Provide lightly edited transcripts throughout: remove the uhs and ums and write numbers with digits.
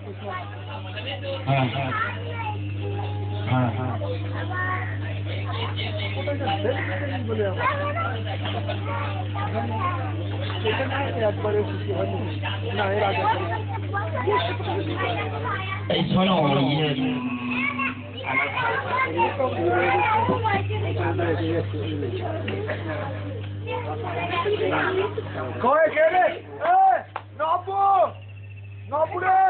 হ্যাঁ হ্যাঁ হ্যাঁ হ্যাঁ এই শোনো কয় কে রে নবু নবু রে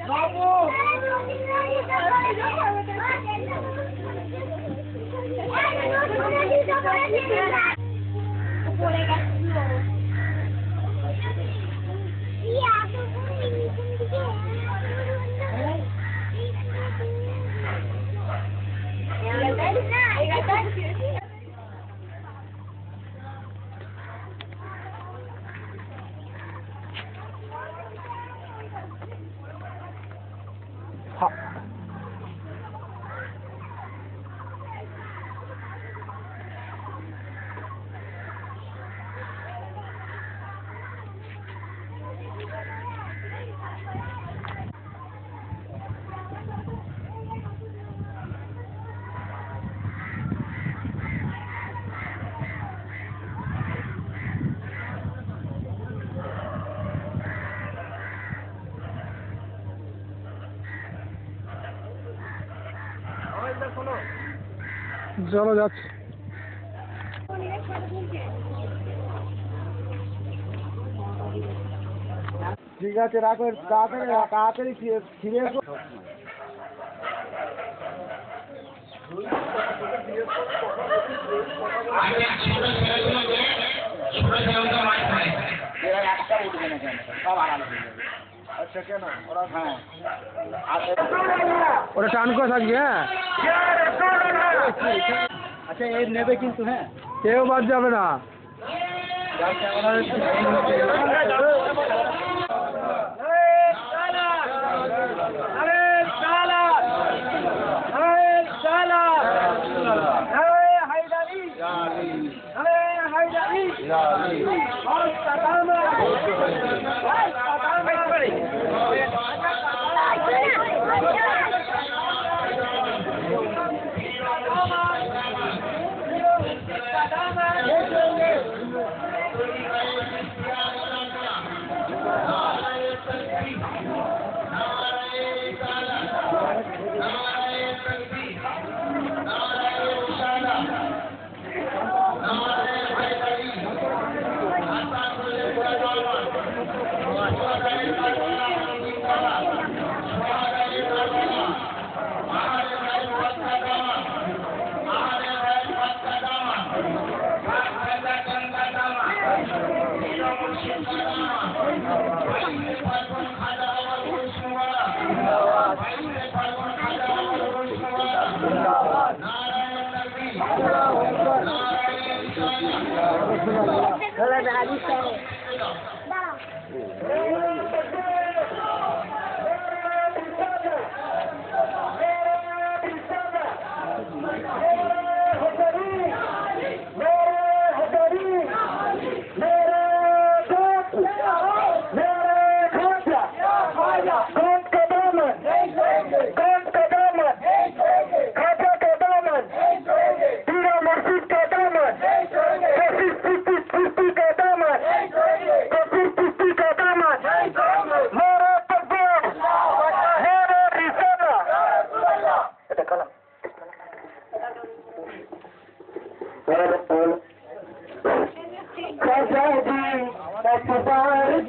নবু চলো যাচ্ছি। ঠিক আছে রাখো, তাড়াতাড়ি ফিরে এসো। আচ্ছা কেন ওরা হ্যাঁ ওরা টান করে থাকবে। হ্যাঁ আচ্ছা এই নেবে কিন্তু, হ্যাঁ কেউ বাদ যাবে না।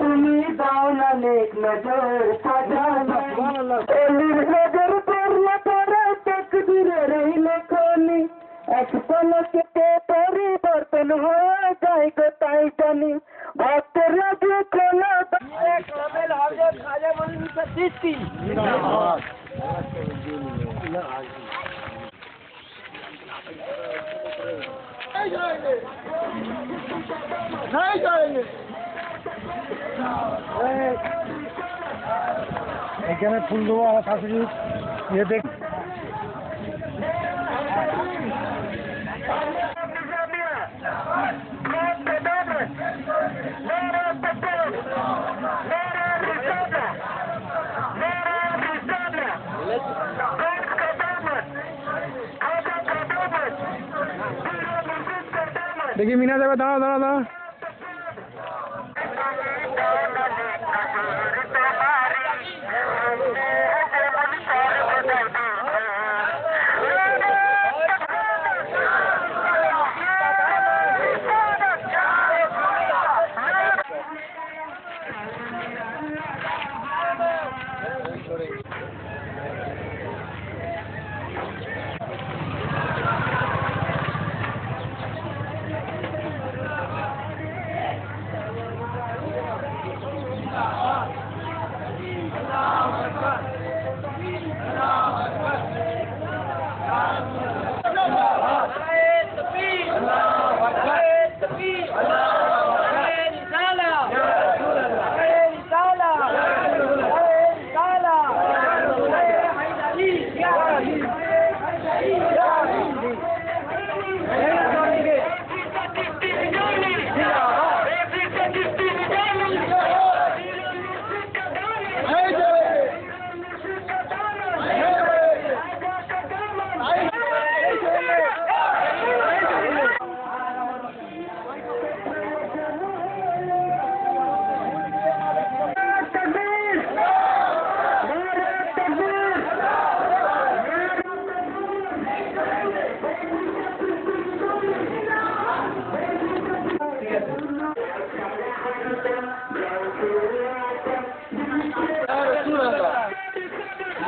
তুমি দাও না নেক নজর সাজানা অলির নজর পড়লে পরে তকদিরের এই লেখনি এক পলকে পরিবর্তন হয়ে যায় গো তাই জানি ভক্তের রাজে কোনো কামেল হযরত খাজা মৌলভী সিদ্দিকী नहीं जाएंगे এখানে ফুল দেবো আমার শাশুড়ি ইয়ে দেখ দেখি মিনা যাবে, দাঁড়া দাঁড়া দাঁড়া।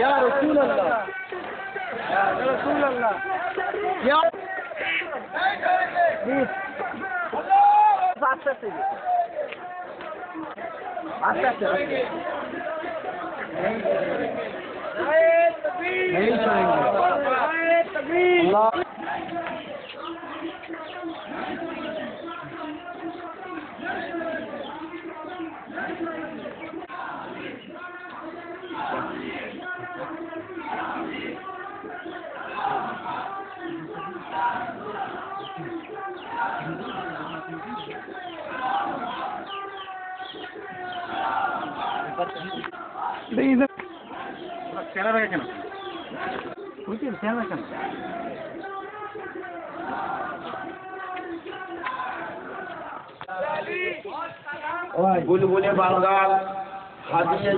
या रसूल अल्लाह, या रसूल अल्लाह, या आस्ते आस्ते नहीं छोड़ेंगे। अल्लाह चला रहा है बुलबुले बंगाल हादिए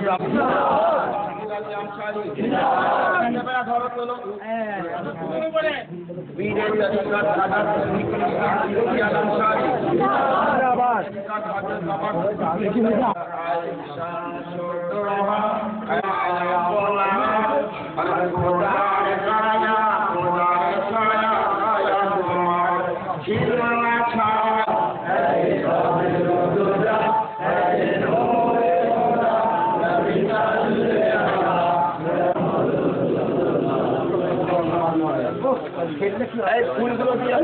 फूलগুলো দিয়ে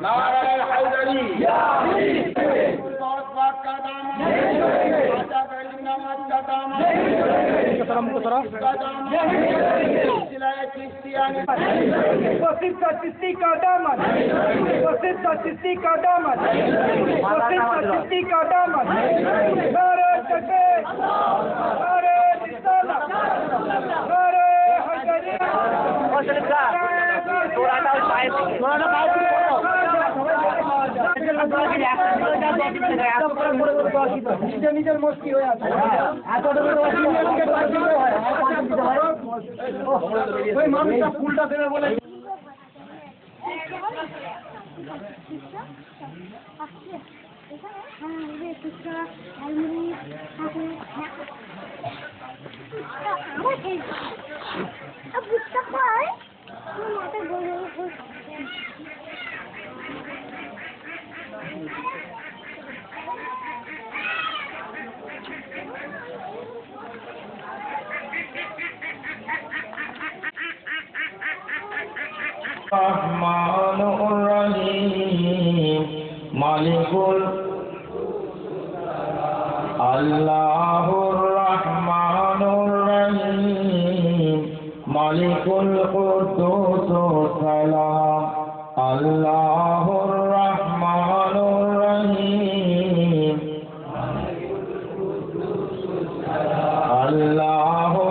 नारायण हैदरी चिश्ती का दामन, चिश्ती का दामन, चिश्ती का दामन, नारे तकबीर, नारे रिसालत, नारे हैदरी। নিজের মস্তি হয়ে আছে ওই মানুষটা ফুলটা দেবে বলে रहमानुर रहीम मालिकुल अल्लाहुर रहमानुर रहीम मालिकुल कुद्दूस सलाम अल्लाहुर रहमानुर रहीम अल्लाह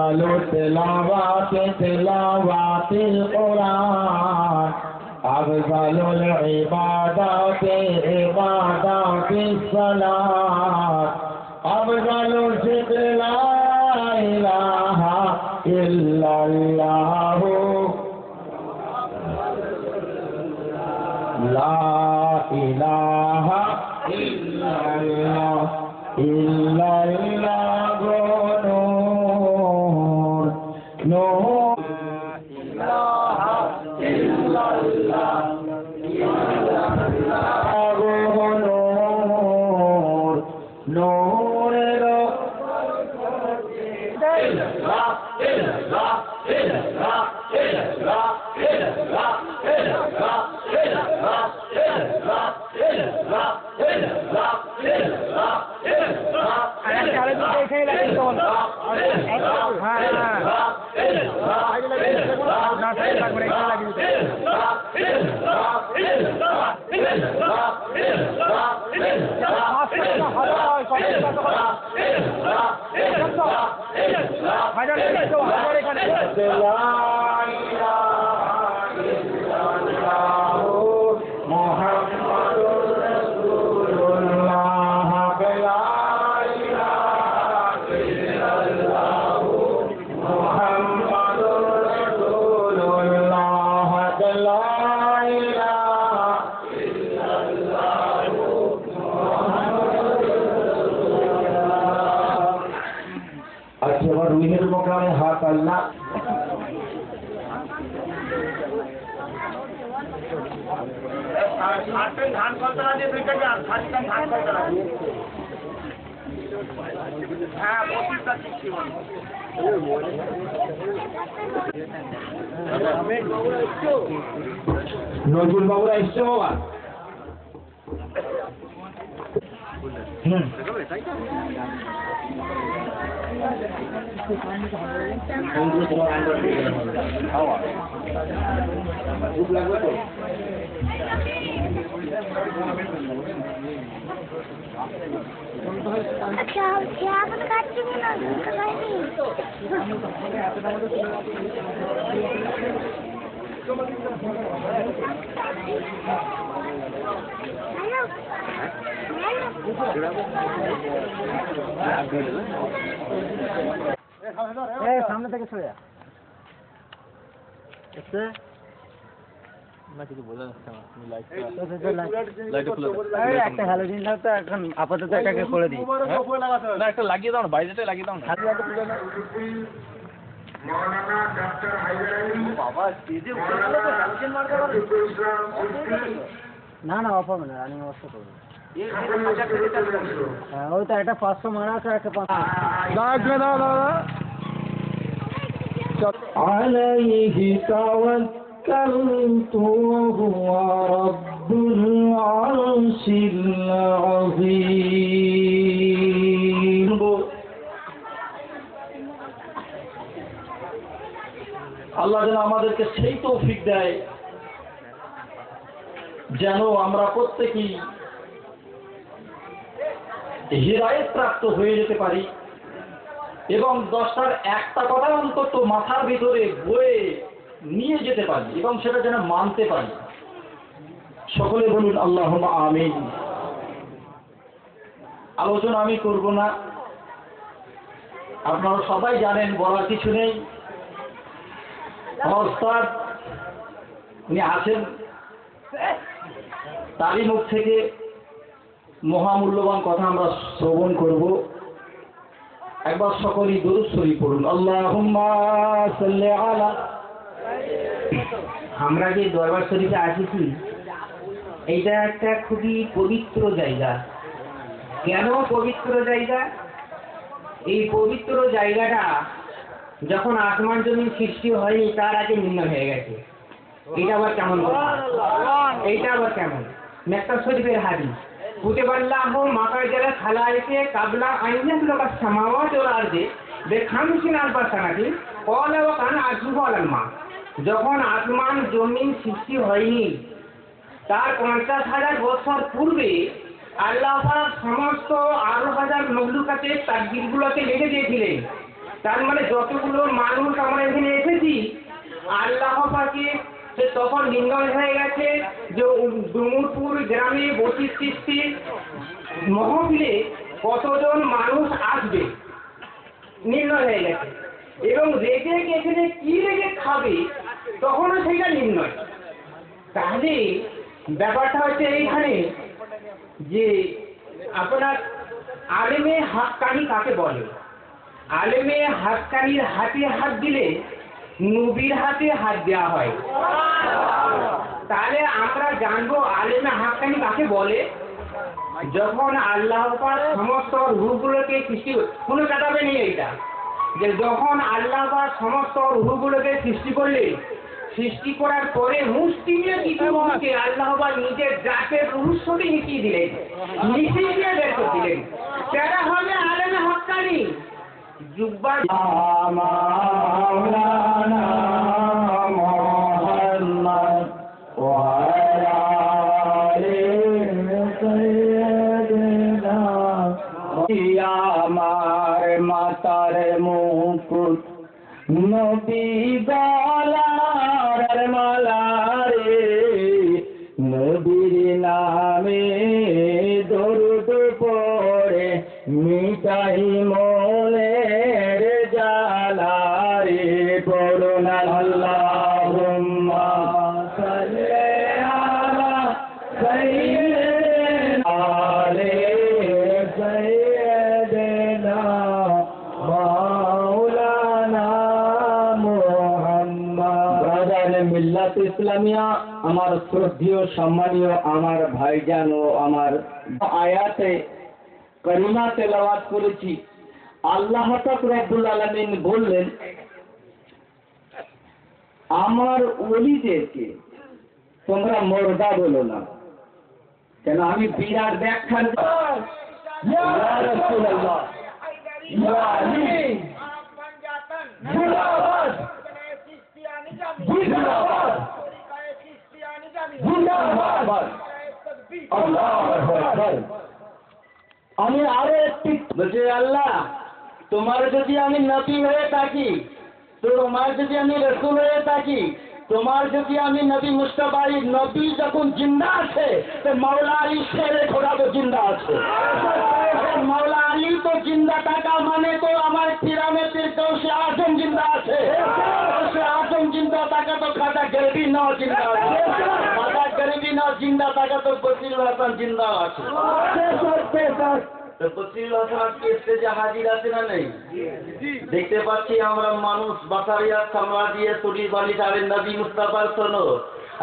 أفضل تلاوة القرآن أفضل العبادات عبادات الصلاة أفضل الذكر لا إله إلا الله لا إله إلا الله إلا الله نور نور নজরুল বাবুরা এসছে বাবা अच्छा क्या काटते हैं ना সামনে থেকে সরে যা একটা হ্যালোজিন দাও তো এখন আপাতত এটাকে করে দিই না একটা লাগিয়ে দাও না বাইরেটা লাগিয়ে দাও না না না অফ হবে না রানিং অবস্থা করবে হ্যাঁ ওই তো একটা 500 মারা আছে একটা 500 عليه توكلت وهو رب العرش العظيم আল্লাহ যেন আমাদেরকে সেই তৌফিক দেয় যেন আমরা প্রত্যেকেই হিদায়াত প্রাপ্ত হয়ে যেতে পারি এবং 10টার একটা কথা অন্তত মাথার ভিতরে বয়ে নিয়ে যেতে পারি এবং সেটা যেন মানতে পারি। সকলে বলুন আল্লাহুম্মা আমিন। আলোচনা আমি করব না, আপনারা সবাই জানেন, বলার কিছু নেই। ওস্তাদ উনি আছেন, তারই মুখ থেকে মহামূল্যবান কথা আমরা শ্রবণ করব। একবার সকলেই দুরূদ শরীফ পড়ুন, আল্লাহুম্মা সাল্লি আলা। আমরা যে দরবার শরীফে আসিছি, এইটা একটা খুবই পবিত্র জায়গা। কেন পবিত্র জায়গা? এই পবিত্র জায়গাটা যখন আসমান জমিন সৃষ্টি হয়নি তার আগে নির্ণয় হয়ে গেছে। এটা আবার কেমন? এইটা আবার কেমন? মেক্কা শরীফের হাদিস, কুতুবাল্লাহু মাকাজারা খালাইকে কাবলা আইয়াতুকা সামাওয়াতি ওয়াল আরদি বিখামসিন আলফা সানাতিন ক্বালা ওয়া কানা আরশুহু আলাল মা। যখন আসমান জমিন সৃষ্টি হয়নি তার 50,000 বছর পূর্বে আল্লাহ পাক সমস্ত 18,000 মখলুকাতের তাকদীরগুলোকে লিখে দিয়েছিলেন। তার মানে যতগুলো মানুষ আমরা এখানে এসেছি আল্লাহ পাকে সে তখন নির্ণয় হয়ে গেছে যে ডুমুরপুর গ্রামে 32টি মহফিলে কতজন মানুষ আসবে নির্ণয় হয়ে গেছে, এবং রেখে এখানে কি রেখে খাবে তখনও সেটা নির্ণয়। তাহলে ব্যাপারটা হচ্ছে এইখানে যে আপনার আলেমে হাক্কানি কাকে বলে? আলেমে হাক্কানির হাতে হাত দিলে নবীর হাতে হাত দেওয়া হয়। তাহলে আমরা জানবো আলেমে হাক্কানি কাকে বলে। যখন আল্লাহ পাক সমস্ত রূহগুলোকে সৃষ্টি, কোনো কাটাবে নেই এইটা, যে যখন আল্লাহ পাক সমস্ত রূহগুলোকে সৃষ্টি করলেন, সৃষ্টি করার পরে মুষ্টিমেয় কিছু রূহকে আল্লাহ পাক নিজের জাতের রূহের সাথে মিশিয়ে দিলেন, মিশিয়ে দিয়ে বের করে দিলেন। সেটা হবে আলেমে হাক্কানি। জুব্বার মাওলানা মুহাম্মদ ওয়া আলা আলিহি সাইয়্যিদিনা আমার মাতার মুকুট নবী গলার মালারে নবীর নামে দরুদ পড়ে মিটাই মোলের জালারে পড়ুন আল্লাহুম্মা সাল্লি আলা সাইয়্যিদিনা সাইয়্যিদিনা মাওলানা মুহাম্মদ। মিল্লাত ইসলামিয়া আমার শ্রদ্ধেয় সম্মানীয় আমার ভাইজান ও আমার আয়াতে কারিমা তেলাওয়াত করেছি। আল্লাহ পাক রব্বুল আলামিন বললেন আমার ওলিদেরকে তোমরা মুর্দা বলো না, কেন আমি বিরাট ব্যাখ্যা ইয়া রাসূলুল্লাহ ইয়া আলী জিন্দাবাদ জিন্দাবাদ জিন্দাবাদ আল্লাহু আকবার। আমি আরো একটি বলছি, আল্লাহ তোমার যদি আমি নবী হয়ে থাকি, তোমার যদি আমি রাসূল হয়ে থাকি, তোমার যদি আমি নবী মুস্তাফা, নবী যখন জিন্দা আছে তো মাওলা আলী শেরে খোদা তো জিন্দা আছে। মাওলা আলী তো জিন্দা থাকা মানে তো আমার পিরামিডের গৌসে আজম জিন্দা আছে। গৌসে আজম জিন্দা থাকা তো খাজা গরিবি নাও জিন্দা আছে। খাজা গরিবি নাও জিন্দা থাকা তো বসিরুল হাসান জিন্দা আছে। তো বসিরুল হাসান আজকে স্টেজে হাজির আছে না নেই? দেখতে পাচ্ছি আমরা মানুষ বাসারিয়াত সামলা দিয়ে তুলি বালি আরে নবী মুস্তাফার শোনো,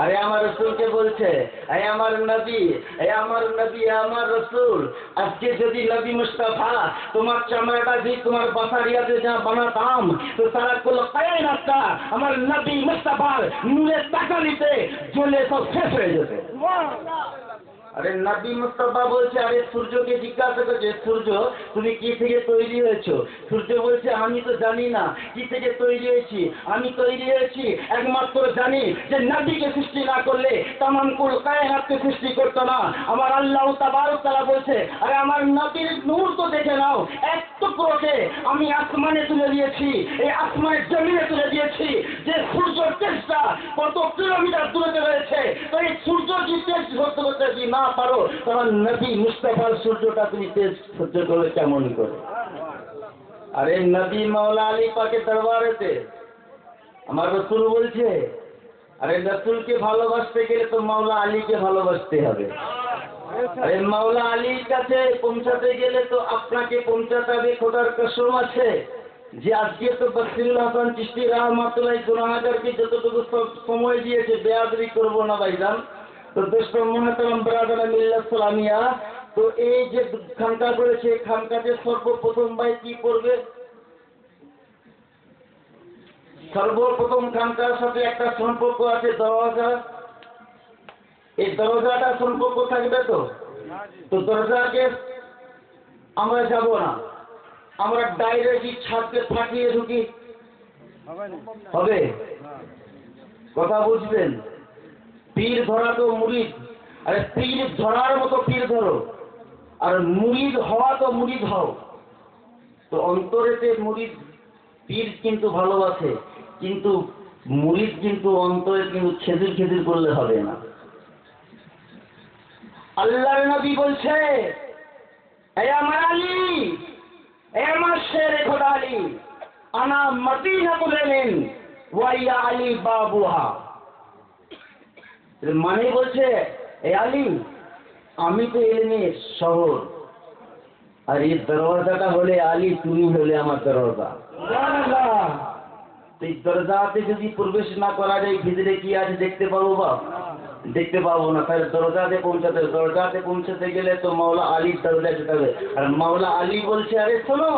আরে আমার রসুলকে বলছে এই আমার নবী, এই আমার নবী, আমার রসুল। আজকে যদি নবী মুস্তাফা তোমার চামড়াটা যদি তোমার বাসারিয়াতে যা বানাতাম তো সারা কুল কায়নাতটা আমার নবী মুস্তাফার নূরের তাকালিতে জ্বলে সব শেষ হয়ে যেত। আরে নবী মুস্তাফা বলছে, আরে সূর্যকে জিজ্ঞাসা করছে, সূর্য তুমি কি থেকে তৈরি হয়েছো? সূর্য বলছে আমি তো জানি না কি থেকে তৈরি হয়েছি, আমি তৈরি হয়েছি একমাত্র জানি যে নবীকে সৃষ্টি না করলে তামাম কুল কায়নাতকে সৃষ্টি করতো না। আমার আল্লাহ তাবারক তাআলা বলছে, আরে আমার নবীর নূর তো দেখে নাও, এক টুকরোকে আমি আসমানে তুলে দিয়েছি, এই আসমানের জমিনে তুলে দিয়েছি, যে সূর্যের তেজটা কত কিলোমিটার দূরে রয়েছে। তো এই সূর্য যদি তেজ ধরতে করতে যদি না পারো তখন নবী মুস্তাফার সূর্যটা তুমি তেজ সহ্য করলে কেমন করে? আরে নবী মাওলা আলী পাকের দরবারেতে আমার রসুল বলছে, আরে রসুলকে ভালোবাসতে গেলে তো মাওলা আলীকে ভালোবাসতে হবে। আরে মাওলা আলীর কাছে পৌঁছাতে গেলে তো আপনাকে পৌঁছাতে হবে। খোদার কসম আছে যে আজকে তো বসিরুল হাসান চিশতি রাহমাতুল্লাহ গুনাহগারকে যতটুকু সময় দিয়েছে বেয়াদবি করবো না ভাইজান। তো দোস্ত মুহতারাম ব্রাদার মিল্লাত সালামিয়া, তো এই যে খানকা করেছে, খানকাতে সর্বপ্রথম ভাই কি করবে? সর্বপ্রথম খানকার সাথে একটা সম্পর্ক আছে, দরজা। এই দরজাটা সম্পর্ক থাকবে তো দরজাকে আমরা যাব না, আমরা ডাইরেক্ট ছাদকে ফাটিয়ে ঢুকি, হবে? কথা বুঝবেন? পীর ধরা তো মুরিদ, আরে পীর ধরার মতো পীর ধরো, আর মুরিদ হওয়া তো মুরিদ হও। তো অন্তরেতে মুরিদ পীর কিন্তু ভালোবাসে, কিন্তু মুরিদ কিন্তু অন্তরে কিন্তু খেজুর খেজুর করলে হবে না। আল্লাহর নবী বলছে, এ আমার আলী, এ আমার শের খোদা আলী, আনা মদিনাতুল ইলম ওয়া ইয়া আলী বাবুহা। মানে বলছে, এ আলী, আমি তো ইলমের শহর, আর এই দরওয়াজাটা হলে আলী, তুমি হলে আমার দরওয়াজা। এই দরজাতে যদি প্রবেশ না করা যায়, ভিতরে কি আছে দেখতে পাবো বাপ? দেখতে পাবো না। তাহলে দরজাতে পৌঁছাতে গেলে তো মাওলা আলীর দরজায় যেতে হবে। আর মাওলা আলী বলছে, আরে শোনো,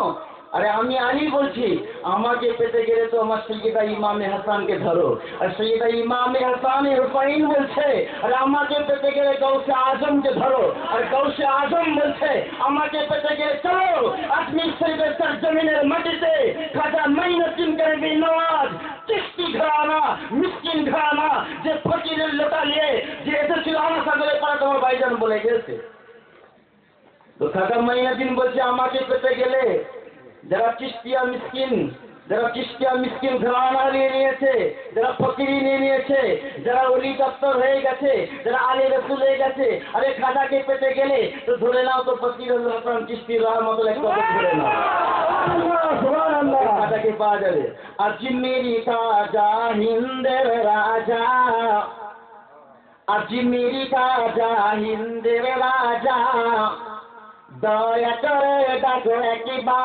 আরে আমি আলী বলছি, আমাকে পেতে গেলে তো আমার সৈয়দা ইমামে হাসানকে ধরো। আর সৈয়দা ইমামে হাসানে হুসাইন বলছে, আরে আমাকে পেতে গেলে গৌসে আজমকে ধরো। আর গৌসে আজম বলছে, আমাকে পেতে গেলে চলো আজমির শরীফের সরজমিনের মাটিতে খাজা মাইনুদ্দিন কারবি নওয়াজ চিশতি ঘরানা, মিসকিন ঘরানা, যে ফকিরের লোটা নিয়ে যে এসেছিল আমার সাগরে পাড়া, তোমার ভাইজান বলে গেছে। তো খাজা মাইনুদ্দিন বলছে, আমাকে পেতে গেলে যারা চিশতিয়া মিসকিন ঘরানা নিয়ে নিয়েছে, যারা ফকিরি নিয়ে নিয়েছে, যারা অলি দপ্তর হয়ে গেছে, যারা আলী রসুল হয়ে গেছে, আরে খাজাকে পেতে গেলে তো ধরে নাও তো ফকিরুল হাসান চিশতি রহমতুল্লাহ ধরে নাও, খাজাকে পাওয়া যাবে। আজমিরি খাজা হিন্দের রাজা, আজমিরি খাজা হিন্দের রাজা, দয়া করে ডাকো একবার,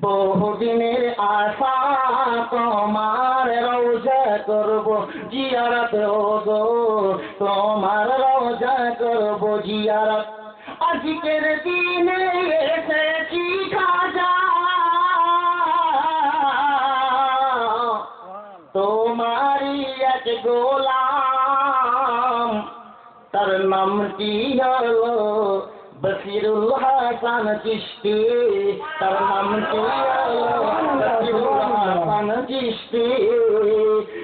বহুদিনের আশা তোমার রওজা করব জিয়ারত, গো তোমার রওজা করব জিয়ারত। আজকের দিনে এসেছি খাজা, তোমারই এক গোলাম, তার নাম কি হলো বসিরুল হাসান চিশতি, তার নাম কি হলো বসিরুল হাসান চিশতি।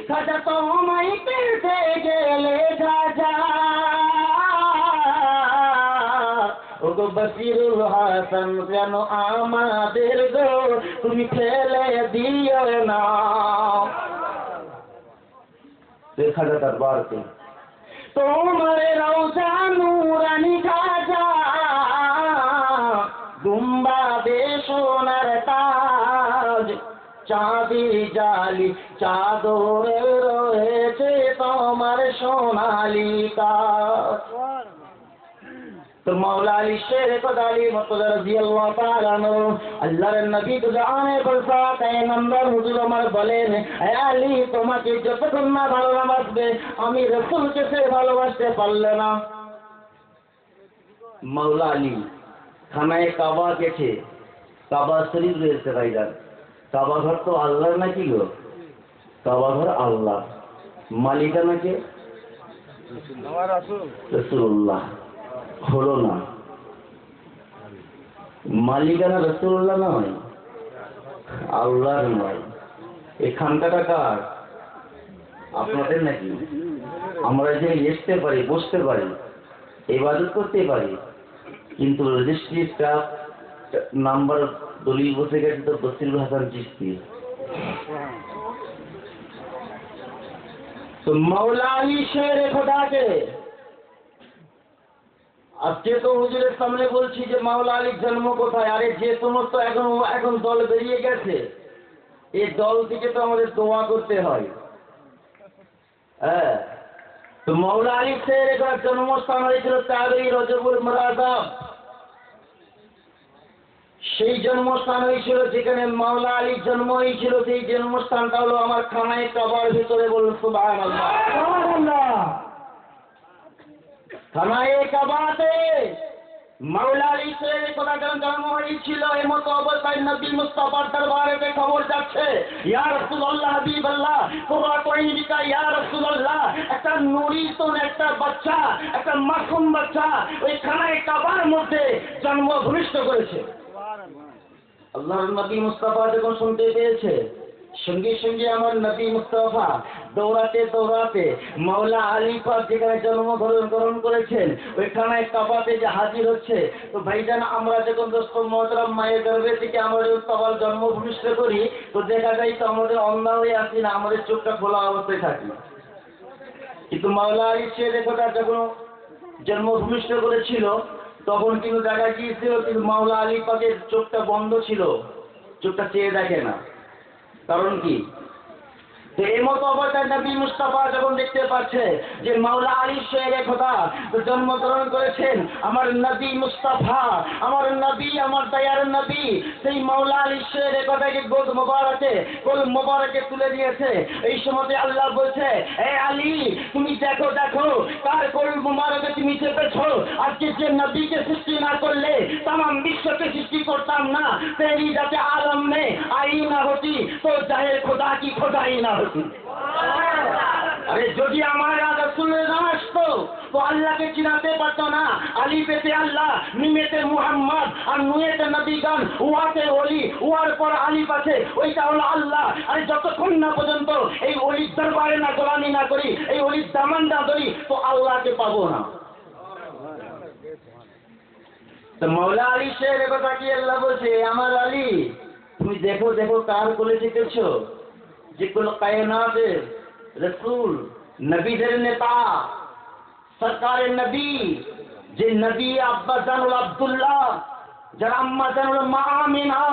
খাজা তোমায় পেতে গেলে খাজা, ওগো বসিরুল হাসান যেন আমাদের গো তুমি ফেলে দিও না। দেখা যায় দরবারকে তোমার রওজা নূরানি খাজা, গুম্বাদে সোনার তাজ, চাঁদি জালি চাদরে রয়েছে তোমার সোনালি কাজ। তো মাওলা আলী শের খোদা আলী মুর্তজা রাদিয়াল্লাহু তাআলা আনহু আল্লাহর নবী তো জানে বলসা তাই নম্বর হুজুর আমার বলেন, হে আলী, তোমাকে যতক্ষণ না ভালোবাসবে আমি রাসূলকে সে ভালোবাসতে পারলে না। মাওলা আলী খানায় কাবা গেছে, কাবা শরীফ রয়েছে ভাইজান। কাবা ঘর তো আল্লাহর নাকি গো? কাবা ঘর আল্লাহ, মালিকানা কে? রাসূলুল্লাহ। হলো না, মালিকানা রাসূলুল্লাহ নয়, আল্লাহর নয়। এই খানকাটা কার? আপনাদের নাকি? আমরা যে এসতে পারি, বসতে পারি, ইবাদত করতে পারি, কিন্তু রেজিস্ট্রি স্টাফ নাম্বার দলিল বসে গেছে তো বসিরুল হাসান চিশতি। তো মাওলা আলী শের খোদাকে আজকে তো হুজুরের সামনে বলছি যে মাওলা আলীর জন্ম কোথায়। আরে যে সমস্ত এখন দল বেরিয়ে গেছে, এই দল থেকে তো আমাদের দোয়া করতে হয়। হ্যাঁ, তো মাওলা আলী শের জন্মস্থান হয়েছিল 13 রজবুল মুরাদাব। সেই জন্মস্থান হয়েছিল যেখানে মাওলা আলীর জন্ম হয়েছিল, সেই জন্মস্থানটা হলো আমার খানায় কাবার ভিতরে। বলুন সুবহানাল্লাহ। খানায় কাবাতে মাওলা আলী শের খোদা জন্ম হয়েছিল। এমতো অবস্থায় নবী মুস্তাফার দরবারে খবর যাচ্ছে, ইয়া রাসূলুল্লাহ, হাবিবাল্লাহ, কুরআতুইনিকা ইয়া রাসূলুল্লাহ, একটা নুরিতন একটা বাচ্চা, একটা মাসুম বাচ্চা ওই খানায় কাবার মধ্যে জন্ম ভূমিষ্ঠ করেছে। আল্লাহর নবী মুস্তাফা যখন শুনতে পেয়েছে, সঙ্গে সঙ্গে আমার নবী মুস্তাফা দৌড়াতে দৌড়াতে মাওলা আলী পাক যেখানে জন্মগ্রহণ করেছেন ওইখানে কাবাতে যে হাজির হচ্ছে। তো ভাইজান আমরা যখন দোস্ত মহতরম মায়ের গর্ভে থেকে আমাদের কাবার জন্মভূমিষ্ঠ করি তো দেখা যায় তো আমাদের অন্ধা হয়ে আসি না, আমাদের চোখটা খোলা অবস্থায় থাকি। কিন্তু মাওলা আলী সে রেখাটা যখন জন্মভূমিষ্ঠ করেছিল তখন কিন্তু দেখা গিয়েছিল কিন্তু মাওলা আলী পাকের চোখটা বন্ধ ছিল, চোখটা চেয়ে দেখে না। কারণ কি? তো এই মতো অবস্থায় নবী মুস্তাফা যখন দেখতে পাচ্ছে যে মাওলা আলী শেরে খোদা জন্মগ্রহণ করেছেন আমার নবী মুস্তাফা, আমার নবী, আমার দয়ার নবী, সেই মাওলা আলী শেরে খোদাকে গোদ মোবারকে কোল মোবারকে তুলে দিয়েছে। এই সময় আল্লাহ বলছে, এ আলী তুমি দেখো দেখো কার কোল মোবারকে তুমি চেপেছো। আজকে যে নবীকে সৃষ্টি না করলে तमाम বিশ্বকে সৃষ্টি করতাম না। তেরি যাতে আলম মে আই না হতি তো জাহের খোদা কি খোদাই না হতি। আরে যদি আমার রাসূল না আসতো তো আল্লাহকে চিনাতে পারতো না। আলী পেতে আল্লাহ, মিমেতে মুহাম্মদ আর নুয়েতে নবীগণ, ওয়াতে ওলি, ওয়ার পর আলী পাছে, ওইটা হলো আল্লাহ। আরে যতক্ষণ না পর্যন্ত এই ওলির দরবারে না গোলামি না করি, এই ওলির দামান না ধরি তো আল্লাহকে পাবো না। তো মাওলা আলী শের কথা কি আল্লাহ বলছে, আমার আলী তুমি দেখো দেখো কার কোলে চেপেছো, যে কুল কায়নাতের রসুল, নবীদের নেতা, সরকারের নবী, যে নবী আব্বা জানুল আব্দুল্লাহ, যার আম্মা জানুল মা আমিনা,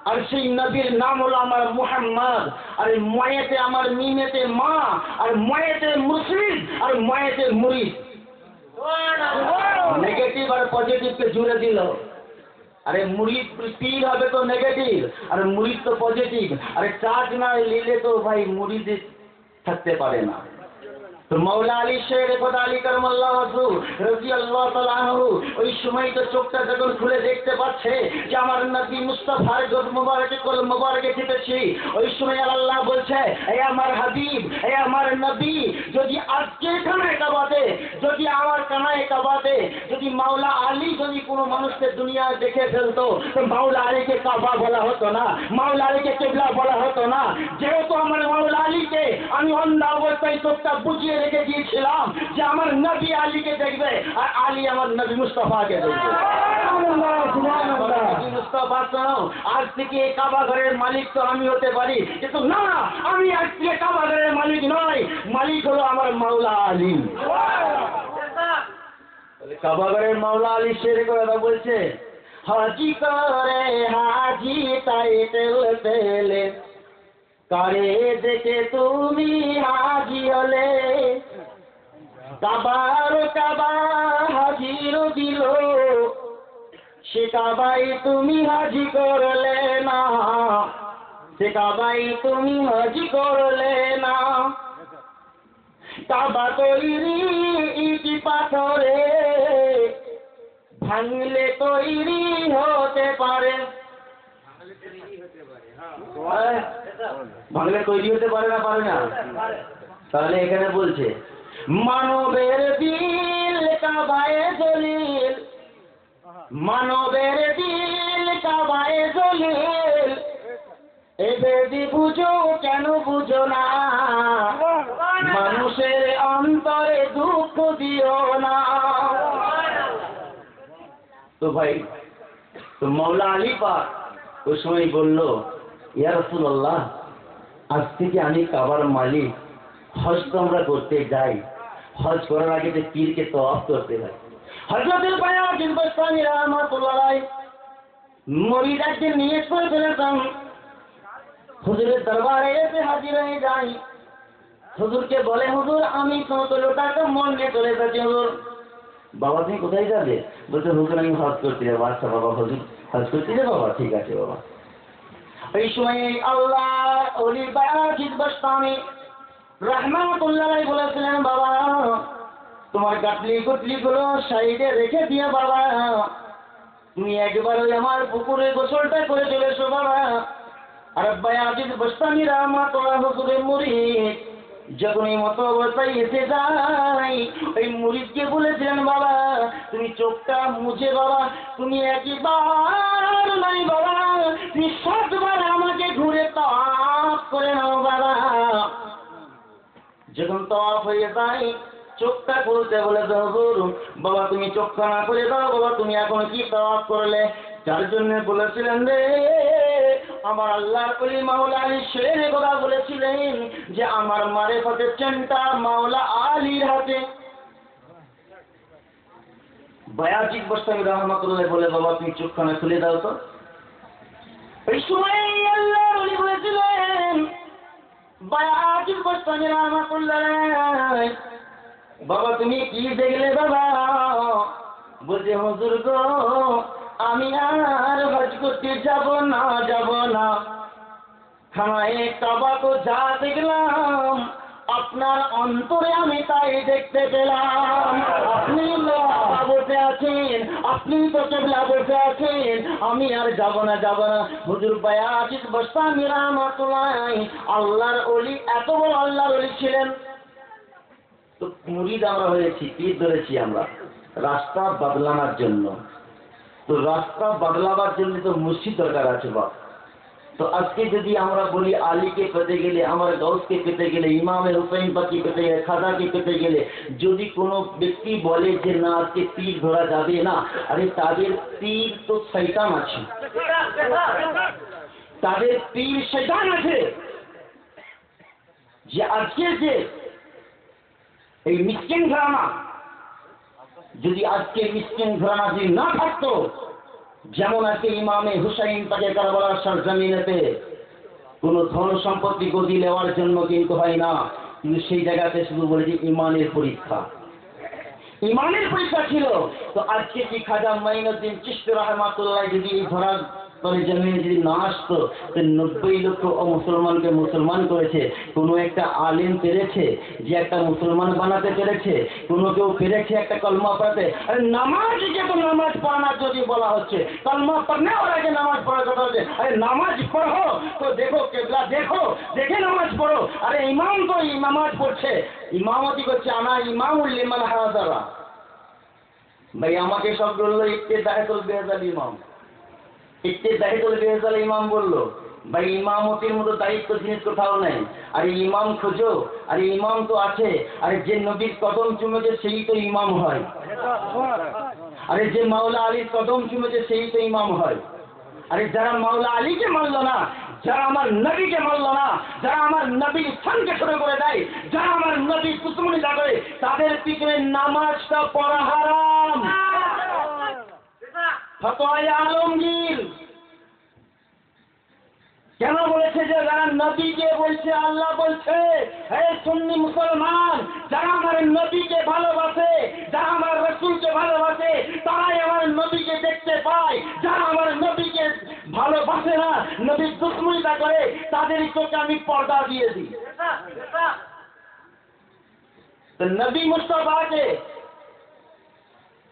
আর সেই নবীর নাম হলো আমার মুহাম্মদ। আর মায়েতে আমার মিমেতে মা, আর মায়েতে মুসলিম, আর মায়েতে মুরিদ। নেগেটিভ আর পজিটিভকে জুড়ে দিল। আরে মুরিদ পীর হবে তো নেগেটিভ, আর মুরিদ তো পজিটিভ। আরে চার্জ না নিলে তো ভাই মুরিদ থাকতে পারে না। তো মাওলা আলী শের খোদা আলী কারামাল্লাহু ওয়াজহু রাদিয়াল্লাহু তাআলা আনহু ওই সময় তো চোখটা যখন খুলে দেখতে পাচ্ছে যে আমার নবী মুস্তাফার গোদ মোবারকে কোল মোবারকে চেপেছি, ওই সময় আল্লাহ বলছে, এ আমার হাবিব, এ আমার নবী, যদি আজকে কানায় কাবাতে, যদি আমার কানায় কাবাতে যদি মাওলা আলী যদি কোনো মানুষকে দুনিয়ায় দেখে ফেলতো তো মাওলা আলীকে কাবা বলা হতো না, মাওলা আলীকে কিবলা বলা হতো না। যেহেতু আমার মাওলা আলীকে আমি অন্ধ অবস্থায় চোখটা বুঝিয়ে রেখে দিয়েছিলাম যে আমার নবী আলীকে দেখবে আর আলী আমার নবী মুস্তাফাকে দেখবে। মুস্তাফা শোনো, আজ থেকে কাবা ঘরের মালিক তো আমি হতে পারি, কিন্তু না, আমি আজ থেকে কাবা ঘরের মালিক নয়, মালিক হলো আমার মাওলা আলী। কাবা ঘরের মাওলা আলী শের কথা বলছে, হাজি করে হাজি তাই তেল তেলে কারে দেখে তুমি হাজি হলে, কাবার কাবা হাজির দিল, সে কাবাই তুমি হাজি করলে না, সে কাবাই তুমি হাজি করলে না। কাবা তৈরি ইটি পাথরে ভাঙলে তৈরি হতে পারে, ভাঙলে তৈরি হতে পারে না, পারে না? তাহলে এখানে বলছে মানবের দিল কাবায়ে জলিল, মানবের দিল কাবায়ে জলিল, এবেদি বুঝো কেন বুঝো না, মানুষের অন্তরে দুঃখ দিও না। তো ভাই তো মাওলা আলী পাক ওই সময় বললো, ইয়া রাসূলুল্লাহ, আজ থেকে আমি কাবার মালিক, হজ তো আমরা করতে যাই, হজ করার আগে যে পীরকে তওয়াফ করতে হয়। হযরতুল বায়াজিদ বাস্তামী রাহমাতুল্লাহ আলাইহি মুরিদ একদিন নিয়ত করে ফেলেছেন হুজুরের দরবারে এসে হাজির হয়ে যাই। হুজুরকে বলে, হুজুর আমি তো লোটাকে মন নিয়ে চলে এসেছি। হুজুর, বাবা তুমি কোথায় যাবে? বলছে, হুজুর আমি হজ করতে যাবো। আচ্ছা বাবা, হুজুর হজ করতে যাবো? বাবা ঠিক আছে বাবা। এই সময় আল্লাহ ওলি বায়াজিদ বাস্তামী রাহমাতুল্লাহ আলাইহি বলেছিলেন, বাবা তোমার গাটলি গুটলি গুলো সাইডে রেখে দিয়ে বাবা তুমি একবার ওই আমার পুকুরে গোসলটা করে চলে এসো বাবা। আর বায়াজিদ বাস্তামী রাহমাতুল্লাহ হুজুরের মুরিদ যখন এই মতো অবস্থায় এসে যাই, ওই মুরিদকে বলেছিলেন, বাবা তুমি চোখটা মুছে বাবা, তুমি একবার নাই বাবা, তুমি 7বার আমাকে ঘুরে তাওয়াফ করে নাও বাবা। যখন তওয়াফ হয়ে যায় চোখটা খুলতে বলে হুজুর বাবা তুমি চোখটা না খুলে দাও বাবা, তুমি এখন কি তওয়াফ করলে? যার জন্য বলেছিলেন রে আমার আল্লাহর ওলি মাওলা আলী শের কথা বলেছিলেন যে আমার মারিফতের চেনটা মাওলা আলীর হাতে। বায়াজিদ বস্তামি রহমাতুল্লাহ বলে বাবা তুমি চোখখানা খুলে দাও তো। এই সময় আল্লাহর ওলি বলেছিলেন বায়াজিদ বস্তামি রহমাতুল্লাহ বাবা তুমি কি দেখলে বাবা? বলছে হুজুর গো আমি আর হজ করতে যাব না, খানায় কাবা তো যা দেখলাম আপনার অন্তরে আমি তাই দেখতে পেলাম। আপনি বসে আছেন, আপনি তো কেবলা বসে আছেন, আমি আর যাব না। হুজুর বায়াজিদ বস্তামি রহমাতুল্লাহ আল্লাহর ওলি, এত বড় আল্লাহর ওলি ছিলেন। তো মুরিদ আমরা হয়েছি, পীর ধরেছি আমরা রাস্তা বদলানোর জন্য। তো রাস্তা বদলাবার জন্য তো মুর্শিদ দরকার আছে বাপ। তো আজকে যদি আমরা বলি আলীকে পেতে গেলে, আমার গৌসকে পেতে গেলে, ইমামে হুসাইন পাকি পেতে গেলে, খাজাকে পেতে গেলে, যদি কোনো ব্যক্তি বলে যে না আজকে পীর ধরা যাবে না, আরে তাদের পীর তো শয়তান আছে, তাদের পীর শয়তান আছে। যে আজকে যে এই মিসকিন ঘরানা, যদি আজকে মিসকিন ঘরানা যদি না থাকতো, যেমন আজকে ইমামে হুসাইন তাকে কারবালার সরজমিনেতে কোনো ধন সম্পত্তি গদি নেওয়ার জন্য কিন্তু হয় না, কিন্তু সেই জায়গাতে শুধু বলেছি ইমানের পরীক্ষা, ইমানের পরীক্ষা ছিল। তো আজকে কি খাজা মাইনুদ্দিন চিশতি রহমাতুল্লাহ যদি এই ধরার জমিনে যদি না আসতো, 90 লক্ষ মুসলমানকে মুসলমান করেছে। কোনো একটা আলিম পেরেছে যে একটা মুসলমান বানাতে পেরেছে? কোনো কেউ পেরেছে একটা কলমা পড়াতে? আরে নামাজ যে তো নামাজ পড়ানা যদি বলা হচ্ছে, কলমা পড়নে ওর আগে নামাজ পড়ার কথা হচ্ছে। আরে নামাজ পড়ো তো দেখো কেবলা দেখো, দেখে নামাজ পড়ো। আরে ইমাম তো নামাজ পড়ছে, ইমামতি করছে, আনা ইমামুল লিমান হাজারা। ভাই আমাকে সব বললো ইত্তেদাহিতুল বেহজাল ইমাম, ইত্তেদাহিতুল বেহজাল ইমাম বললো। ভাই ইমামতির মতো দায়িত্ব জিনিস কোথাও নেই। আরে ইমাম খোঁজো, আরে ইমাম তো আছে। আরে যে নবীর কদম চুমেছে সেই তো ইমাম হয়। আরে যে মাওলা আলীর কদম চুমেছে সেই তো ইমাম হয়। আরে যারা মাওলা আলীকে মানলো না, যারা আমার নবীকে মানলো না, যারা আমার নবীর স্থানকে ছোট করে দেয়, যারা আমার নবীর দুশমনি করে, তাদের পিছনে নামাজটা পড়া হারাম। ফতোয়ায়ে আলমগীর কেন বলেছে যে যারা নবীকে বলছে আল্লাহ বলছে, হে সুন্নি মুসলমান, যারা আমার নবীকে ভালোবাসে, যারা আমার রাসূলকে ভালোবাসে, তারাই আমার নবীকে দেখতে পায়। যারা আমার নবীকে ভালোবাসে না, নবীর দুশমনিটা করে, তাদের চোখে আমি পর্দা দিয়ে দিই। তো নবী মুস্তাফাকে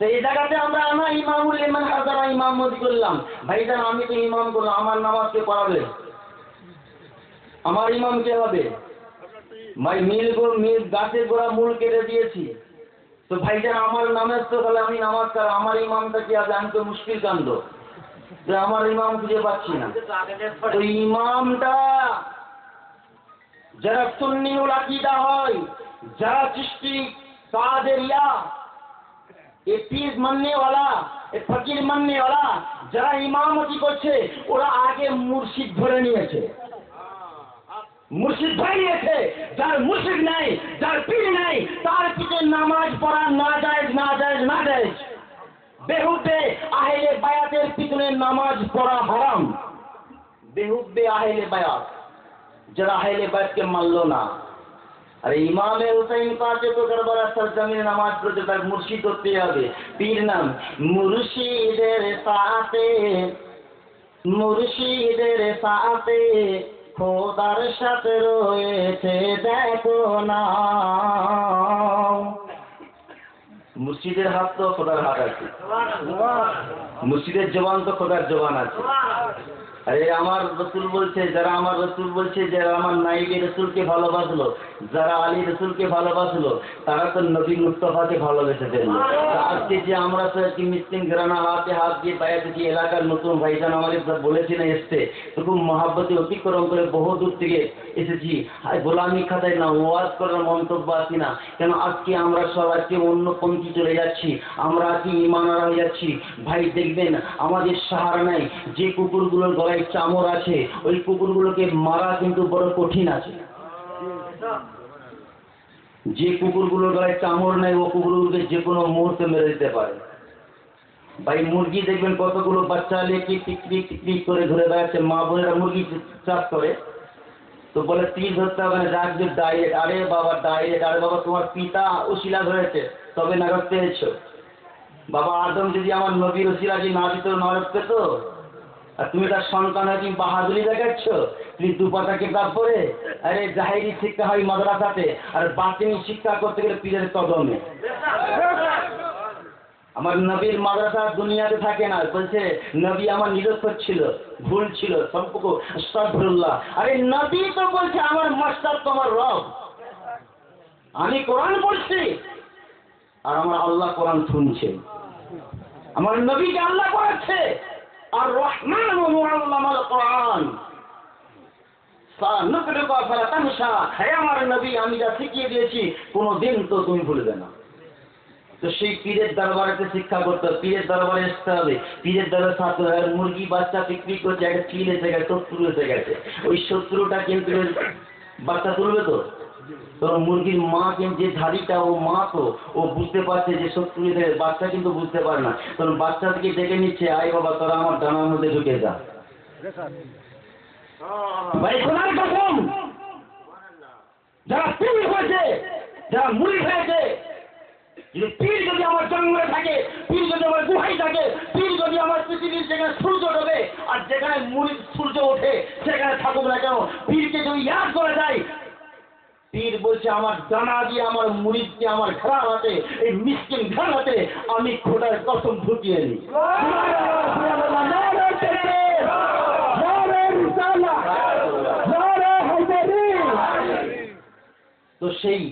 তো এই জায়গাতে আমরা আনা ইমামুল লিমান হাজারা ইমামতি করলাম। ভাইজান আমি তো ইমাম করলাম, আমার নামাজকে পড়াবে, আমার ইমাম কে হবে? ভাই মিল গাছের গোড়া মূল কেটে দিয়েছি, তো ভাইজান আমার নামাজ তো তাহলে আমি নামাজ কার, আমার ইমামটা কি হবে? আমি তো মুশকিল কাণ্ড, তো আমার ইমাম খুঁজে পাচ্ছি না। তো ইমামটা যারা সুন্নিউল আকীদা হয়, যারা চিশতি কাদেরিয়া ये पीर मानने वाला, ये फकीर मानने वाला, যারা ইমামতি করছে ওরা আগে মুর্শিদ ধরে নিয়েছে, মুর্শিদ ধরে নিয়েছে। যার মুর্শিদ নাই, যার পীর নাই, তার পিছনে নামাজ পড়া না জায়েজ। বেহুদে আহলে বায়াতের পিছনে নামাজ পড়া হারাম। বেহুদে আহলে বায়াত, যারা আহলে বায়াতকে মানলো না। আরে ইমামে হুসাইন পাকে তো কারবালার সরজমিনে নামাজ পড়তে তার মুর্শিদ হতে হবে, পীর নাম। মুর্শিদের সাথে খোদার সাথে রয়েছে দেখো না। মুর্শিদের হাত তো খোদার হাত আছে, মুর্শিদের জবান তো খোদার জবান আছে। আরে আমার রসুল বলছে, যারা আমার রসুল বলছে, যারা আমার নাইবে রসুলকে ভালোবাসলো, যারা আলী রসুলকে ভালোবাসলো, তারা তো নবী মুস্তাফাকে ভালোবেসে ফেললো। আজকে যে আমরা তো একটি মিসকিন ঘরানা হাতে হাত দিয়ে পায়ে দিচ্ছি, এলাকার নতুন ভাইজান আমাদের বলেছিলেন এসছে, তো খুব মহাব্বতে অতিক্রম করে বহু দূর থেকে এসেছি। গোলামি খাতায় না ওয়াজ করার মন্তব্য আছি না, কেন আজকে আমরা সব আজকে অন্য পন্থী চলে যাচ্ছি, আমরা কি ইমানহারা হয়ে যাচ্ছি। ভাই দেখবেন আমাদের সাহারা নাই, যে কুকুরগুলোর গলায় চামড় আছে ওই কুকুরগুলোকে মারা কিন্তু বড় কঠিন আছে। যে কুকুরগুলোর গলায় চামড় নেই ও কুকুরগুলোকে যে কোনো মুহূর্তে মেরে দিতে পারে। ভাই মুরগি দেখবেন কতগুলো বাচ্চা লেকে টিকটিক টিকটিক করে ঘুরে বেড়াচ্ছে, মা বোনেরা মুরগি চাষ করে, তো বলে তীর ধরতে হবে না, রাখবে ডাইরেক্ট। আরে বাবা ডাইরেক্ট, আরে বাবা তোমার পিতা ওসিলা ধরেছে তবে নারদ পেয়েছ। বাবা আদম যদি আমার নবীর ওসিলা যদি না দিত নারদ পেত, আর তুমি তার সন্তান হয়ে তুমি বাহাদুরি দেখাচ্ছ, তুমি দুপাতা কিতাব পড়ে। আরে জাহিরি শিক্ষা হয় মাদ্রাসাতে, আর বাতিনি শিক্ষা করতে গেলে পীরের কদমে। আমার নবীর মাদ্রাসা দুনিয়াতে থাকে না, বলছে নবী আমার নিরক্ষর ছিল, ভুল ছিল, সম্পর্ক আস্তাগফিরুল্লাহ। আরে নবী তো বলছে আমার মাস্টার তোমার রব, আমি কোরআন পড়ছি আর আমার আল্লাহ কোরআন শুনছে, আমার নবীকে আল্লাহ পড়াচ্ছে। আর রহমান মুআল্লামাল কোরআন সানুকরিকা ফালা তানসা, হে আমার নবী আমি যা শিখিয়ে দিয়েছি কোনোদিন তো তুমি ভুলবে না। তো সেই পীরের দরবারেতে শিক্ষা করতে হবে, পীরের দরবারে আসতে হবে, পীরের দরবারে ছাত্র। আর মুরগি বাচ্চা বিক্রি করছে, একটা চিল এসে গেছে, শত্রু এসে গেছে, ওই শত্রুটা কিন্তু বাচ্চা তুলবে তো। তোর মুরগির মা কিন্তু যে ধাড়িটা ও মা তো ও বুঝতে পারছে যে শত্রু এসে গেছে, বাচ্চা কিন্তু বুঝতে পারে না। তোর বাচ্চাকে ডেকে নিচ্ছে, আয় বাবা তোরা আমার ডানার মধ্যে ঢুকে যা। ভাই সোনার কসম, যারা পীর হয়েছে, যারা মুরিদ হয়েছে, পীর যদি আমার জঙ্গলে থাকে, পীর যদি আমার গুহায় থাকে, পীর যদি আমার পৃথিবীর যেখানে সূর্য ডোবে আর যেখানে মুরিদ সূর্য ওঠে সেখানে থাকুক না কেন, পীরকে যদি ইয়াদ করা যায়, পীর বলছে আমার ডানা দিয়ে আমার মুরিদকে আমার ঘাড় হাতে, এই মিসকিন ঘাড় হাতে আমি খোদার কসম ঢুকিয়ে নিই। তো সেই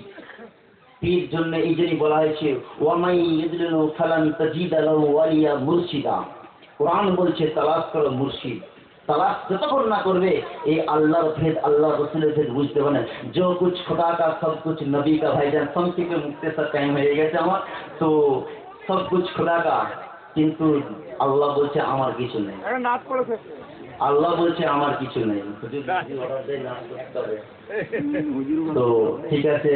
পীর জন্য এই জন্যই বলা হয়েছে ওয়ামাই ইদলিলু ফালান তাজিদা লাহু ওয়ালিয়া মুরশিদা। কোরআন বলছে তালাশ করো মুর্শিদ। তালাশ যতক্ষণ না করবে এই আল্লাহর ভেদ, আল্লাহ রসুলের ভেদ বুঝতে পারে। जो कुछ खुदा का सब कुछ नबी का भाईजान, संक्षिप्त मुक्तेसर टाइम হয়ে গেছে আমার, তো সব कुछ खुदा का, কিন্তু আল্লাহ বলছে আমার কিছু নেই। আল্লাহ বলছে আমার কিছু নেই। তো ঠিক আছে,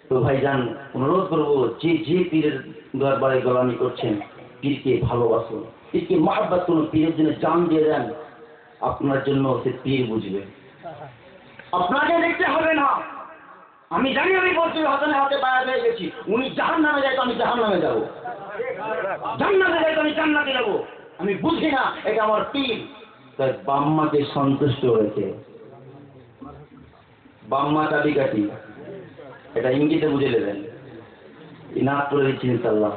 তো ভাইজান অনুরোধ করবো যে যে পীরের দরবারে গোলামি করছেন, পীরকে ভালোবাসুন, পীরকে মহব্বত করুন, পীরের জন্য জান দিয়ে দেন, আপনার জন্য সে পীর বুঝবে। আপনাকে দেখতে হবে না, আমি জানি, আমি বলছি হাসানে হাতে পায়া পেয়ে গেছি, উনি জাহান্নামে যায় তো আমি জাহান্নামে যাবো, জান্নাতে যায় তো আমি জান্নাতে যাবো, আমি বুঝি না এটা আমার পীর। তাই বাম্মাকে সন্তুষ্ট হয়েছে, বাম্মা কাটি কাটি, এটা ইঙ্গিতে বুঝে নেবেন। ইনাত করে দিচ্ছি ইনশাআল্লাহ।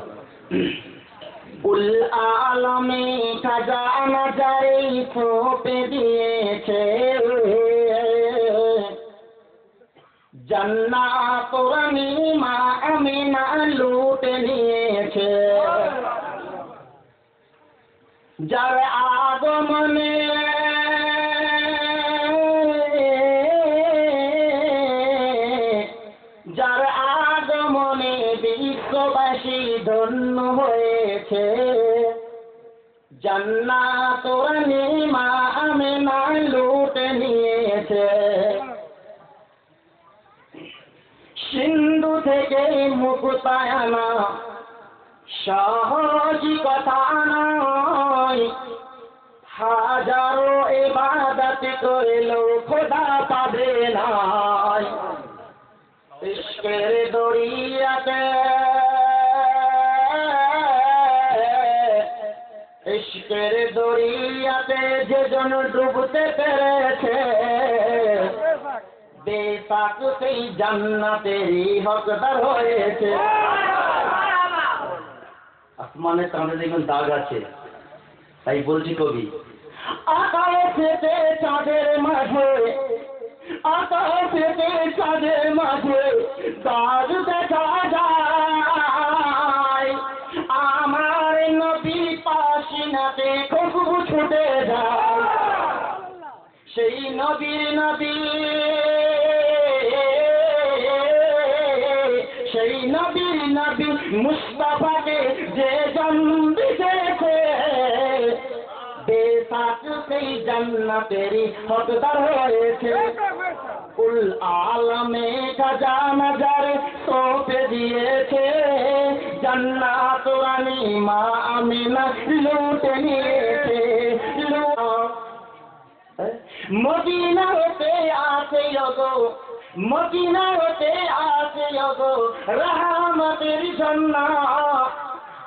উল আলমে খাজানা যারে থোপে দিয়েছে, জান্নাত রানী মা আমিনা লুটে নিয়েছে, যার আগমনে বিশ্ববাসী ধন্য হয়েছে, জান্নাত রানী মা আমিনা লুটে নিয়েছে। সিন্ধু থেকে মুক্তায়না সহজ কথা নয়, হাজারো ইবাদত করলেও খোদা পাবে না। ইশকের দরিয়াতে, ইশকের দরিয়াতে যেজন ডুবতে পেরেছে, বেশক সেই জান্নাতেরই হকদার হয়েছে। আসমানের চাঁদে দেখবেন দাগ আছে, তাই বলছি কবি, আকাশেতে চাঁদের মাঝে, আকাশেতে চাঁদের মাঝে দাগ দেখা যায়, আমার নবী পাশিনাতে খুশবু ছুটে যায়, সেই নবীর নবী সেই নবী মুস্তাফাকে যে জন্ম দিয়েছে বেশাক সেই জান্নাতেরই হকদার হয়েছে কুল আলমে খাজা নজর সৌঁপে দিয়েছে জান্নাত রানী মা আমিনা লুটে নিয়েছে মদিনা হতে আসে গো মদিনা হতে আসে গো রহমতের জান্নাত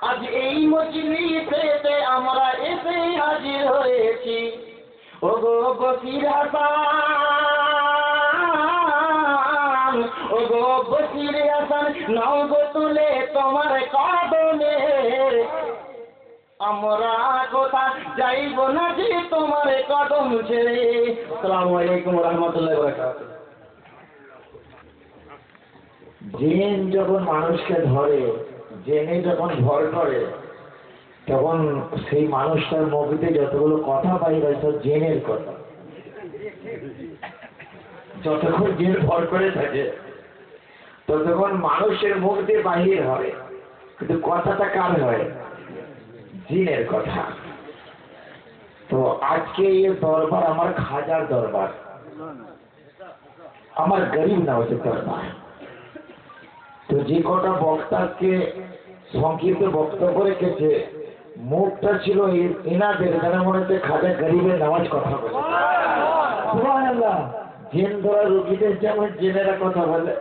আজ এই মজলিসেতে আমরা এসে হাজির হয়েছি ওগো বসির হাসান ওগো বসির হাসান নাও গো তুলে তোমার কদমে আমরা কোথা যাইব না যে তোমার কদম ছেড়ে। আসসালামু আলাইকুম ওয়া রাহমাতুল্লাহি ওয়া বারাকাতুহু। জিন যখন মানুষকে ধরে, জেনে যখন ভর করে, তখন সেই মানুষটার মুখে যতগুলো কথা পাই হয় সব জেনের কথা। যতক্ষণ জেন ভর করে থাকে ততক্ষণ মানুষের মুখ দিয়ে বাহির হয়, কিন্তু কথাটা কার হয়? জিনের কথা। তো আজকে এই দরবার আমার খাজার দরবার, আমার গরিব নওয়াজের দরবার। তো যে কটা বক্তাকে সংক্ষিপ্ত বক্তব্য রেখেছে, মুখটা ছিল এনাদের, যেন মনে হচ্ছে খাজা গরিবের নামাজ কথা বলে। সুবহানাল্লাহ। জেন ধরা রোগীদের যেমন জেনেরা কথা বলে,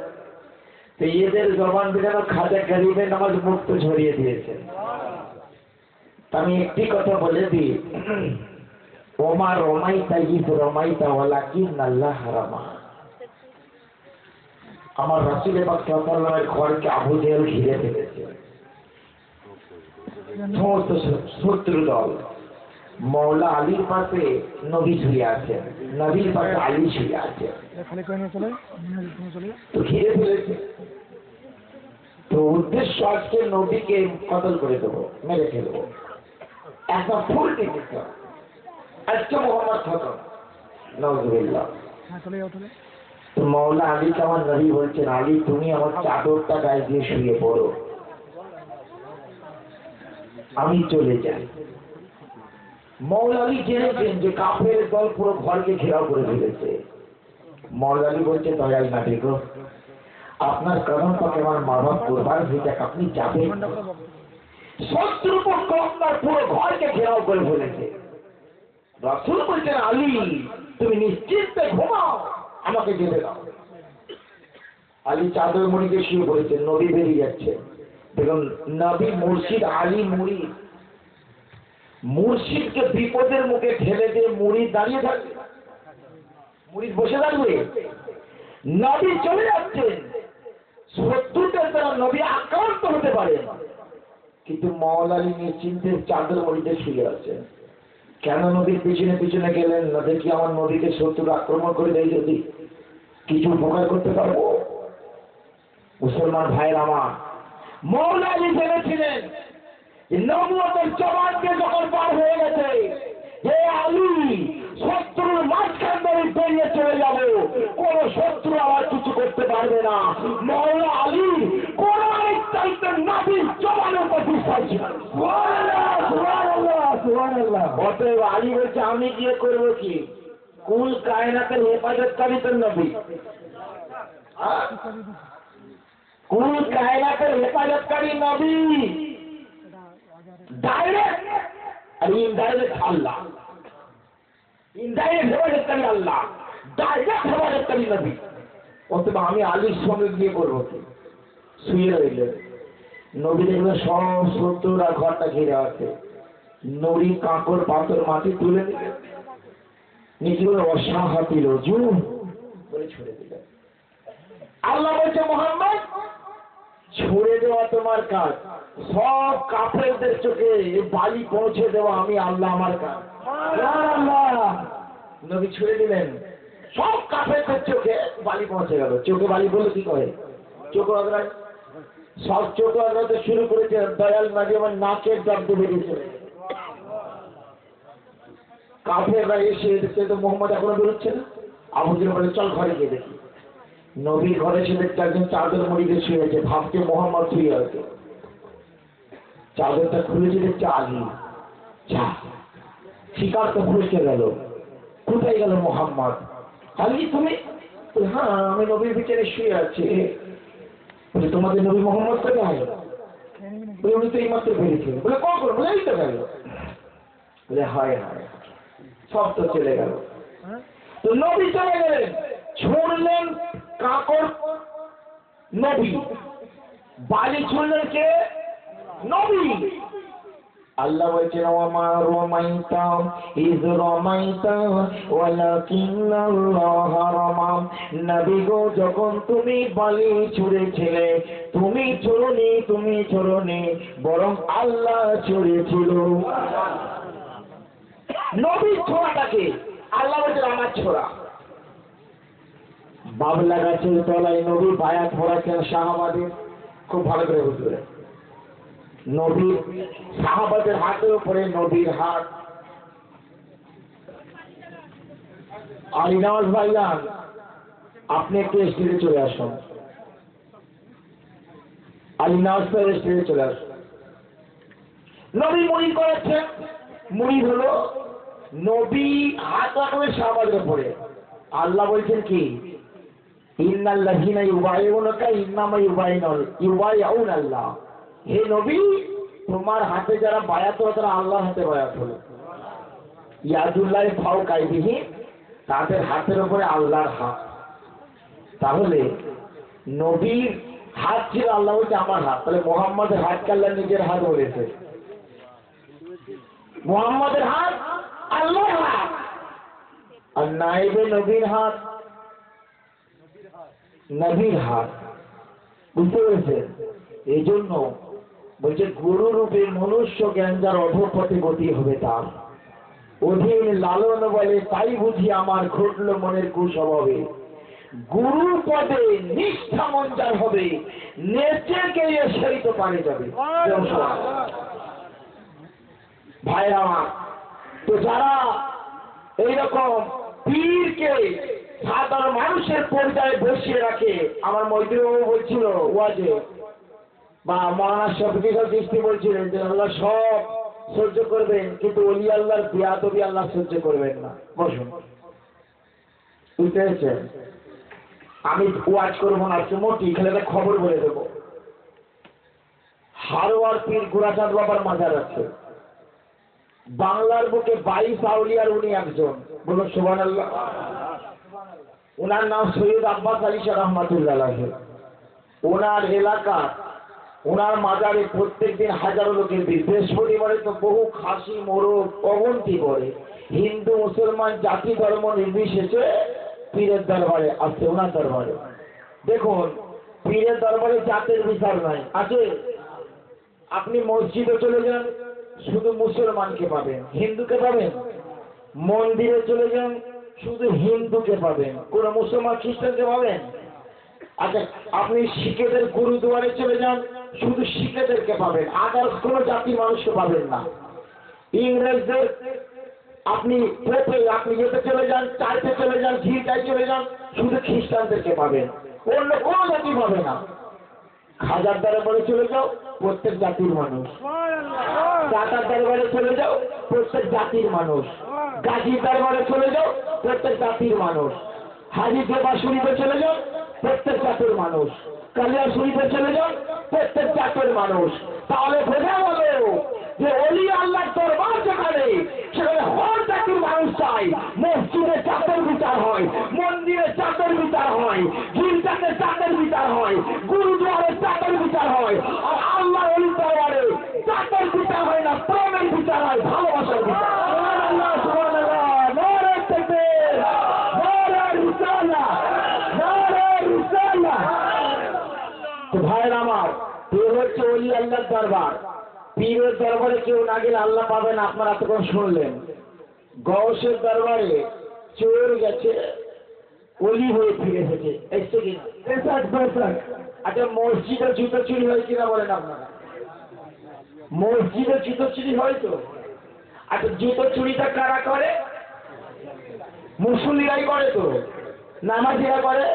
তো এদের জবান দিয়ে যেন খাজা গরিবের নামাজ মুক্ত ছড়িয়ে দিয়েছে। আমি একটি কথা বলে দিই, ওমা রমাইতা ইদ রমাইতা ওয়ালাকিন আল্লাহ হারামা। আমার রাসূল পাক সাল্লাল্লাহু আলাইহি ঘরকে আবু জেহেল ঘিরে ফেলেছে, সমস্ত শত্রু দল। মৌলা আলীর পাশে নবী শুয়ে আছেন, নবীর পাশে আলী শুয়ে আছে, তো ঘিরে ফেলেছে। তো উদ্দেশ্য আজকে নবীকে কতল করে দেবো, মেরে ফেলবো, একদম ফুল টিকিট। আজকে মোহাম্মদ খতম, নাউযুবিল্লাহ। তো মৌলা আলীকে আমার নবী বলছেন, আলী তুমি আমার চাদরটা গায়ে দিয়ে শুয়ে পড়ো, আমি চলে যাই। মৌলা আলী জেনেছেন যে কাফের দল পুরো ঘরকে ঘেরাও করে ফেলেছে। মৌলা আলী বলছে, দয়াল না দেখো, আপনার কদম পাকে আমার মা বাপ কোরবান হয়ে যাক, আপনি যাবেন। শত্রুপক্ষ আপনার পুরো ঘরকে ঘেরাও করে ফেলেছে। রাসূল বলছেন, আলী তুমি নিশ্চিন্তে ঘুমাও, আমাকে যেতে দাও। আলী চাদর মুড়িকে শুয়ে পড়েছেন, নবী বেরিয়ে যাচ্ছে। দেখুন, নবী মুর্শিদ, আলী মুরিদ। মুর্শিদকে বিপদের মুখে ঠেলে দিয়ে মুরিদ দাঁড়িয়ে থাকবে, মুরিদ বসে থাকবে। নবী চলে যাচ্ছেন, শত্রুদের দ্বারা নবী আক্রান্ত হতে পারে, কিন্তু মওলা আলী নিশ্চিন্তে চাদর মুড়িতে শুয়ে আছেন। কেন নবীর পিছনে পিছনে গেলেন? না দেখি আমার নবীকে শত্রু আক্রমণ করে দেয়, যদি কিছু উপকার করতে পারবো। মুসলমান ভাইয়ের আমার, মওলা আলী জেনেছিলেন নবুয়তের জবানকে যখন পার হয়ে গেছে, হে আলী শত্রুর মাঝখান ধরে বেরিয়ে চলে যাবো, কোন শত্রু আমার কিছু করতে পারবে না। মওলা আলী কোরআনের চাইতে নবীর জবানের উপর বিশ্বাস ছিল। অতএব আলী বলছে, আমি গিয়ে করবো কি? কুল কায়নাতের হেফাজতকারী তো নবী, কুল কায়নাতের হেফাজতকারী নবী, ডাইরেক্ট আর ইনডাইরেক্ট আল্লাহ। ইনডাইরেক্ট হেফাজতকারী আল্লাহ, ডাইরেক্ট হেফাজতকারী নবী। অথবা আমি আলীর সঙ্গে গিয়ে করবো কি? শুয়ে রইলেন। নবী দেখবেন সব শত্রুরা ঘরটা ঘিরে আছে, নড়ি কাঁকড় পাথর মাটি তুলে দিলেন, নিজেগুলো অসাহাতি রজুম বলে ছুড়ে দিলেন। আল্লাহ বলছে, মুহাম্মদ ছুড়ে দেওয়া তোমার কাজ, সব কাফেরদের চোখে বালি পৌঁছে দেওয়া আমি আল্লাহ আমার কাজ। নবী ছুড়ে দিলেন, সব কাফেরদের চোখে বালি পৌঁছে গেল। চোখে বালি বলে কি করে? চোখ আগ্রায় সব চোখ আগ্রাতে শুরু করেছে, দয়াল মাঝে আমার নাকের জব্দ বেরিয়েছে। কাফেররা এসে দেখতে তো মোহাম্মদ এখনো বেরোচ্ছে না। আবু জেহেল বলে, চল ঘরে গিয়ে দেখি। নবীর ঘরে ছিল একজন চাদর মুড়িতে শুয়ে আছে, ভাবছে মোহাম্মদ শুয়ে আছে। চাদরটা খুলেছে দেখছে আলী। যা, শিকার তো খুঁজতে গেল, কোথায় গেল মোহাম্মদ? আলী তুমি? হ্যাঁ, আমি নবীর ভিতরে শুয়ে আছি। বলে তোমাদের নবী মোহাম্মদ কোথায়? বলে উনি তো এইমাত্র বেরিয়েছিল। বলে কখন? বলে এই তো গেল। বলে হায় হায়, সব তো চলে গেল। তো নবী চলে গেলেন, ছুঁড়লেন কাকড় নবী, বালি ছুঁড়লেন কে? নবী। আল্লাহ বলছেন ওমা রমাইতা ইয রমাইতা ওয়ালাকিন্নাল্লাহ রামা। নবী গো, যখন তুমি বালি ছুঁড়েছিলে, তুমি ছোড়নি, বরং আল্লাহ ছুঁড়েছিল। নবীর ছোড়াটাকে আল্লাহ বলছেন আমার ছোড়া। বাবলা গাছের তলায় নবী বায়াত পড়াচ্ছেন সাহাবাদের, খুব ভালো করে বুঝবে। নবীর সাহাবাদের হাতের উপরে নবীর হাত। আলী নওয়াজ ভাইজান, আপনি একটু স্টেজে চলে আসুন। আলী নওয়াজ ভাই স্টেজে চলে আসুন। নবী মুড়ি করাচ্ছেন। মুড়ি হলো নবী হাত রাখবেন সাহাবাদের উপরে। আল্লাহ বলছেন কি? ইন্নাল্লাযীনা ইউবাইউনাকা ইন্নামা ইউবাইউনা আল্লাহ। হে নবী, তোমার হাতে যারা বায়াত হলো তারা আল্লাহর হাতে বায়াত হলো। ইয়াদুল্লাহি ফাওকা আইদিহি, তাদের হাতের উপরে আল্লাহর হাত। তাহলে নবীর হাত ছিল, আল্লাহ বলছে আমার হাত। তাহলে মুহাম্মদের হাতকে আল্লাহ নিজের হাত বলেছে। মুহাম্মদের হাত আল্লাহর হাত, আর নাইবে নবীর হাত নবীর হাত। বুঝতে পেরেছেন? এই জন্য বলছে গুরু রূপে মনুষ্য জ্ঞান যার অধঃপথে গতি হবে তার। অধীন লালন বলে তাই বুঝি আমার ঘটল মনের কুস্বভাবে। গুরু পদে নিষ্ঠা মন যার হবে, নেচে গিয়ে সেই তো পারে যাবে। ভাইরা আমার, তো যারা এইরকম পীরকে সাধারণ মানুষের পর্যায়ে বসিয়ে রাখে, আমার মৈত্রীবাবু বলছিল ওয়াজে, বা মহানা শফিকুল দৃষ্টি বলছিলেন যে আল্লাহ সব সহ্য করবেন, কিন্তু ওলি আল্লাহর বেয়াদবি আল্লাহ সহ্য করবেন না। বসুন, বুঝতে পেরেছেন? আমি ওয়াজ করবো না, চুমটি খেলে একটা খবর বলে দেবো। হারোয়ার পীর গোরাচাঁদ বাবার মাজার আছে বাংলার বুকে, 22 আউলিয়ার উনি একজন। বলুন সুবহানাল্লাহ। ওনার নাম সৈয়দ আব্বাস আলী শাহ রহমাতুল্লাহ আলাইহি। ওনার এলাকা, ওনার মাজারে প্রত্যেকদিন হাজারো লোকের ভিড়। বৃহস্পতিবারে তো বহু খাসি মোরগ অগন্তি করে। হিন্দু মুসলমান জাতি ধর্ম নির্বিশেষে পীরের দরবারে আসছে, ওনার দরবারে। দেখুন, পীরের দরবারে জাতের বিচার নাই, আছে? আপনি মসজিদে চলে যান, শুধু মুসলমানকে পাবেন, হিন্দুকে পাবেন। মন্দিরে চলে যান, শুধু হিন্দুকে পাবেন, কোন মুসলমান খ্রিস্টানকে পাবেন? আচ্ছা, আপনি শিখেদের গুরুদুয়ারে চলে যান, শুধু শিখেদেরকে পাবেন, আদার্স কোন জাতির মানুষকে পাবেন না। ইংরেজদের আপনি যেতে চলে যান, চাইতে চলে যান, ঝিরটায় চলে যান, শুধু খ্রিস্টানদেরকে পাবেন, অন্য কোন জাতি পাবে না। খাজার দরবারে চলে যাও, প্রত্যেক জাতির মানুষ। দাতার দরবারে চলে যাও, প্রত্যেক জাতির মানুষ। গাজীর দরবারে চলে যাও, প্রত্যেক জাতির মানুষ। হাজি দেবা শরীফে চলে যাও, প্রত্যেক জাতির মানুষ। কালিয়া শরীফে চলে যাও, প্রত্যেক জাতির মানুষ। তাহলে বোঝা গেল যে ওলি আল্লাহর দরবার যেখানে, সেখানে হর জাতির মানুষ চাই। মসজিদে জাতের বিচার হয়, মন্দিরে জাতের বিচার হয়, গির্জাতে জাতের বিচার হয়, গুরুদুয়ারে জাতের বিচার হয়। আর আল্লাহ ওলি দরবারে জাতের বিচার হয় না, প্রেমের বিচার হয়, ভালোবাসার বিচার। সুবহানাল্লাহ, সুবহানাল্লাহ, নারে তাকবীর, নারে রিসালাহ, নারে রিসালাহ। তো ভাইরা আমার, পীর হচ্ছে ওলি আল্লাহর দরবার। পীরের দরবারে কেউ না গেলে আল্লাহ পাবেন। আপনারা এতক্ষণ শুনলেন গৌসের দরবারে চোর গেছে, ওলি হয়ে ফিরে এসেছে, এসছে কিনা? আচ্ছা, মসজিদে জুতো চুরি হয় কিনা বলেন আপনারা? মসজিদে জুতো চুরি হয় তো। আচ্ছা, জুতো চুরিটা কারা করে? মুসল্লিরাই করে তো, নামাজিরা করে।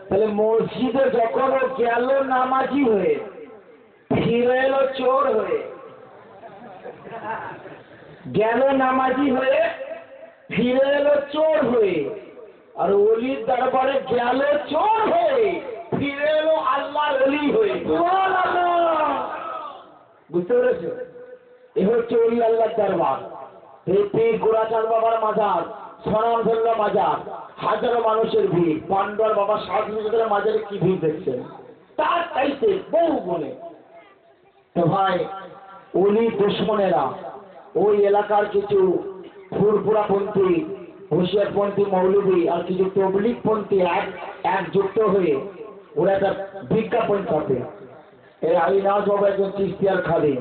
তাহলে মসজিদে যখন ও গেল নামাজি হয়ে, ফিরে এলো চোর হয়ে, গেল নামাজি হয়ে ফিরে এলো চোর হয়ে, আর অলির দরবারে গেল চোর হয়ে ফিরে এলো আল্লাহর অলি হয়ে। বুঝতে পেরেছো? এ হচ্ছে অলি আল্লাহর দরবার। এই পীর গোরাচাঁদ বাবার মাজার, স্বনামধন্য মাজার, হাজারো মানুষের ভিড়। পান্ডুয়ার বাবা সাধুদের মাজারে কি ভিড় দেখছেন, তার চাইতে বহু গুণে। তো ভাই, অলি দুশ্মনেরা ওই এলাকার কিছু ফুরফুরাপন্থী, হুঁশিয়ারপন্থী মৌলবী আর কিছু তবলিগপন্থী একযুক্ত হয়ে ওরা একটা বিজ্ঞাপন ছাপে। এই আলিনাজ বাবা একজন চিস্তিয়ার খাদিম,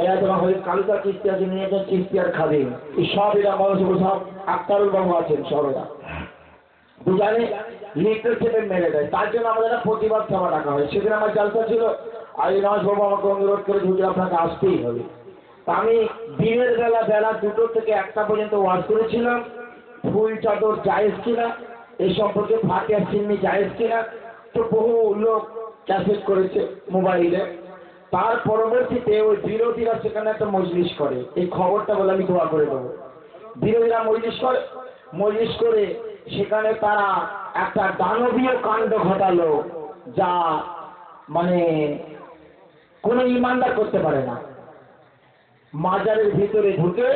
এরা যেমন হয়ে কালুকা চিস্তিয়া যিনি একজন চিস্তিয়ার খাদিম, এই সব এরা মানুষ সব আক্তারুল বাবু আছেন, সরোরা দুজানে লিটার চেপে মেরে দেয়। তার জন্য আমাদের একটা প্রতিবাদ সভা ডাকা হয়। সেদিন আমার জালসা ছিল, আলিনাজ বাবু আমাকে অনুরোধ করে হুজুর আপনাকে আসতেই হবে। আমি দিনের বেলা 2টো থেকে 1টা পর্যন্ত ওয়াজ করেছিলাম, ফুল চাদর জায়েজ কিনা, এই সম্পর্কে ফাতিহা সিন্নি জায়েজ কিনা। তো বহু লোক ক্যাসেট করেছে মোবাইলে। তার পরবর্তীতে ওই বিরোধীরা সেখানে একটা মজলিস করে, এই খবরটা বলে আমি দোয়া করে দেবো। বিরোধীরা মজলিস করে সেখানে তারা একটা দানবীয় কাণ্ড ঘটালো, যা মানে কোনো ইমানদার করতে পারে না। মাজারের ভিতরে ঢুকে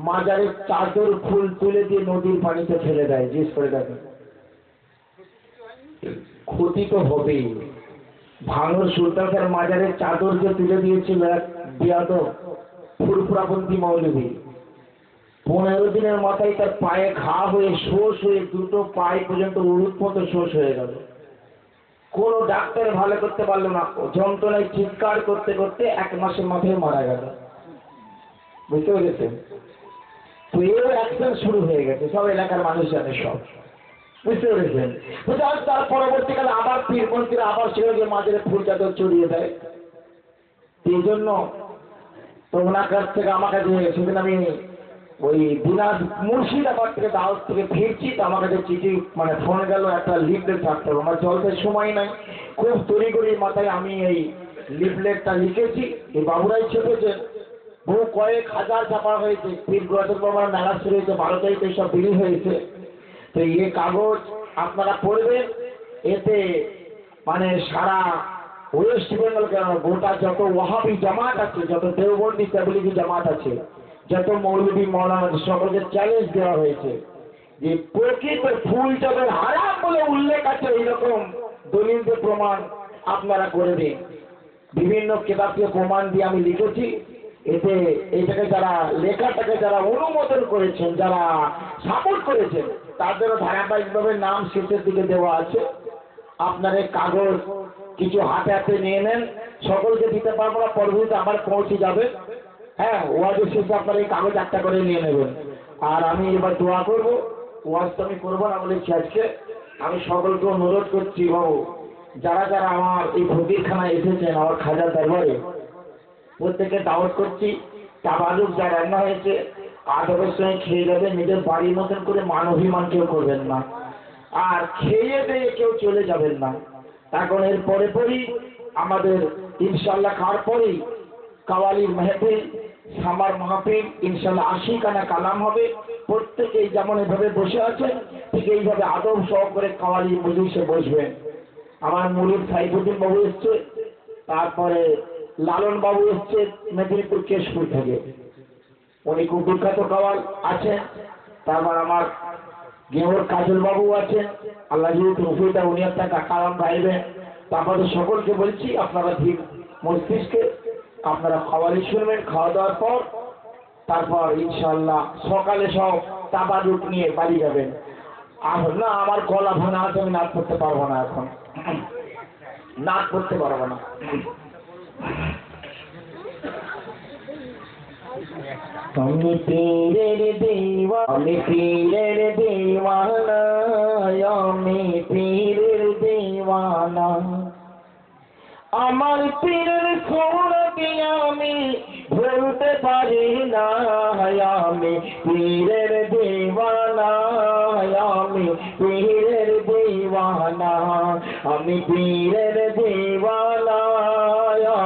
মাজারের চাদর ফুল তুলে দিয়ে নদীর পানিতে ফেলে দেয়। জিজ্ঞেস করে দেখে, ক্ষতি তো হবেই। ভাঙর সুলতানের মাজারের চাদর যে তুলে দিয়েছিল এক বিয়াদব ফুরফুরাপন্থী মৌলবী, 15 দিনের মাথায় তার পায়ে ঘা হয়ে শোষ হয়ে 2টো পায়ে পর্যন্ত উরুত মতো শোষ হয়ে গেল। কোন ডাক্তার ভালো করতে পারলো না, যন্ত্রণায় চিৎকার করতে করতে 1 মাসের মাথায় মারা গেল। বুঝতে পেরেছেন? তো এর অ্যাকশন শুরু হয়ে গেছে, সব এলাকার মানুষ জানে সব। বুঝতে পেরেছেন? তার পরবর্তীকালে আবার পীরপন্থীরা আবার সেগুলোকে মাঝে ফুল চাদর চড়িয়ে দেয়। এই জন্য তো ওনার কাছ থেকে আমার কাছে সেদিন আমি ওই দিনাজ মুর্শিদাবাদ থেকে দাওয়াত থেকে ফিরছি, তো আমার কাছে চিঠি মানে ফোন গেল, একটা লিফলেট থাকতে হবে। আমার জলসের সময় নাই, খুব তড়িঘড়ি মাথায় আমি এই লিফলেটটা লিখেছি। এই বাবুরাই ছেপেছেন, বহু কয়েক হাজার ছাপা হয়েছে। পীর গোরাচাঁদ বাবার মেলা শুরু হয়েছে, 12 তারিখে সব বিলি হয়েছে। তো এই কাগজ আপনারা পড়বেন, এতে মানে সারা ওয়েস্ট বেঙ্গল কেন গোটা যত ওয়াহাবি জামাত আছে, যত দেওবন্দি তাবলিগি জামাত আছে, যত মৌলবী মৌলানা সকলকে চ্যালেঞ্জ দেওয়া হয়েছে যে প্রকৃত ফুল চাদর হারাম বলে উল্লেখ আছে, এইরকম দলিল প্রমাণ আপনারা করে দিন। বিভিন্ন কেতাবকে প্রমাণ দিয়ে আমি লিখেছি। এতে এইটাকে যারা লেখাটাকে যারা অনুমোদন করেছেন, যারা সাপোর্ট করেছেন, তাদেরও ধারাবাহিকভাবে নাম শেষের দিকে দেওয়া আছে। আপনার এই কাগজ কিছু হাতে হাতে নিয়ে নেন, সকলকে দিতে পারবো না, পরবর্তীতে আবার পৌঁছে যাবে। হ্যাঁ, ওয়াজের শেষে আপনার এই কাগজ 1টা করে নিয়ে নেবেন। আর আমি এবার দোয়া করবো, ওয়াজ তো আমি করবো না বলেছি আজকে। আমি সকলকে অনুরোধ করছি, বাবু যারা যারা আমার এই ফকিরখানায় এসেছেন আমার খাজা দরবারে, প্রত্যেকে দাওয়াত করছি। তাবারুক যা রান্না হয়েছে আদবের সঙ্গে খেয়ে যাবে, নিজের বাড়ির মতন করে মান অভিমান কেউ করবেন না, আর খেয়ে দিয়ে কেউ চলে যাবেন না। এখন এর পরে পরই আমাদের ইনশাল্লাহ খাওয়ার পরেই কাওয়ালির মাহফিল, সামার মাহফিল, ইনশাল্লাহ 80 খানা কালাম হবে। প্রত্যেকেই যেমন এভাবে বসে আছে ঠিক এইভাবে আদব সহকারে কাওয়ালির মজলিসে বসবেন। আমার মুরিদ সাইফুদ্দিন বাবু এসছে, তারপরে লালন বাবু এসছে মেদিনীপুর কেশপুর থেকে, উনি খুব বিখ্যাত কাওয়াল আছেন। তারপর আমার গেহর কাজল বাবু আছেন, আল্লাহ যেহেতু রফিটা উনি একটা কালাম গাইবেন। তারপরে সকলকে বলছি আপনারা ঠিক মস্তিষ্কে আপনারা খাওয়ালি শুনবেন, খাওয়া দাওয়ার পর তারপর ইনশাল্লাহ সকালে সব তাবারুক নিয়ে বাড়ি যাবেন। আর না, আমার গলা ভাঙা আছে, আমি নাচ করতে পারবো না, এখন নাচ করতে পারবো না। আমি পীরের দিওয়ানা, আমি পীরের দিওয়ানা, আমি পীরের দিওয়ানা। আমার পীরের সুরকে আমি ভুলতে পারি না, আমি পীরের দিওয়ানা, আমি পীরের দিওয়ানা। দিওয়ানা, আমি পীরের দিওয়ানা,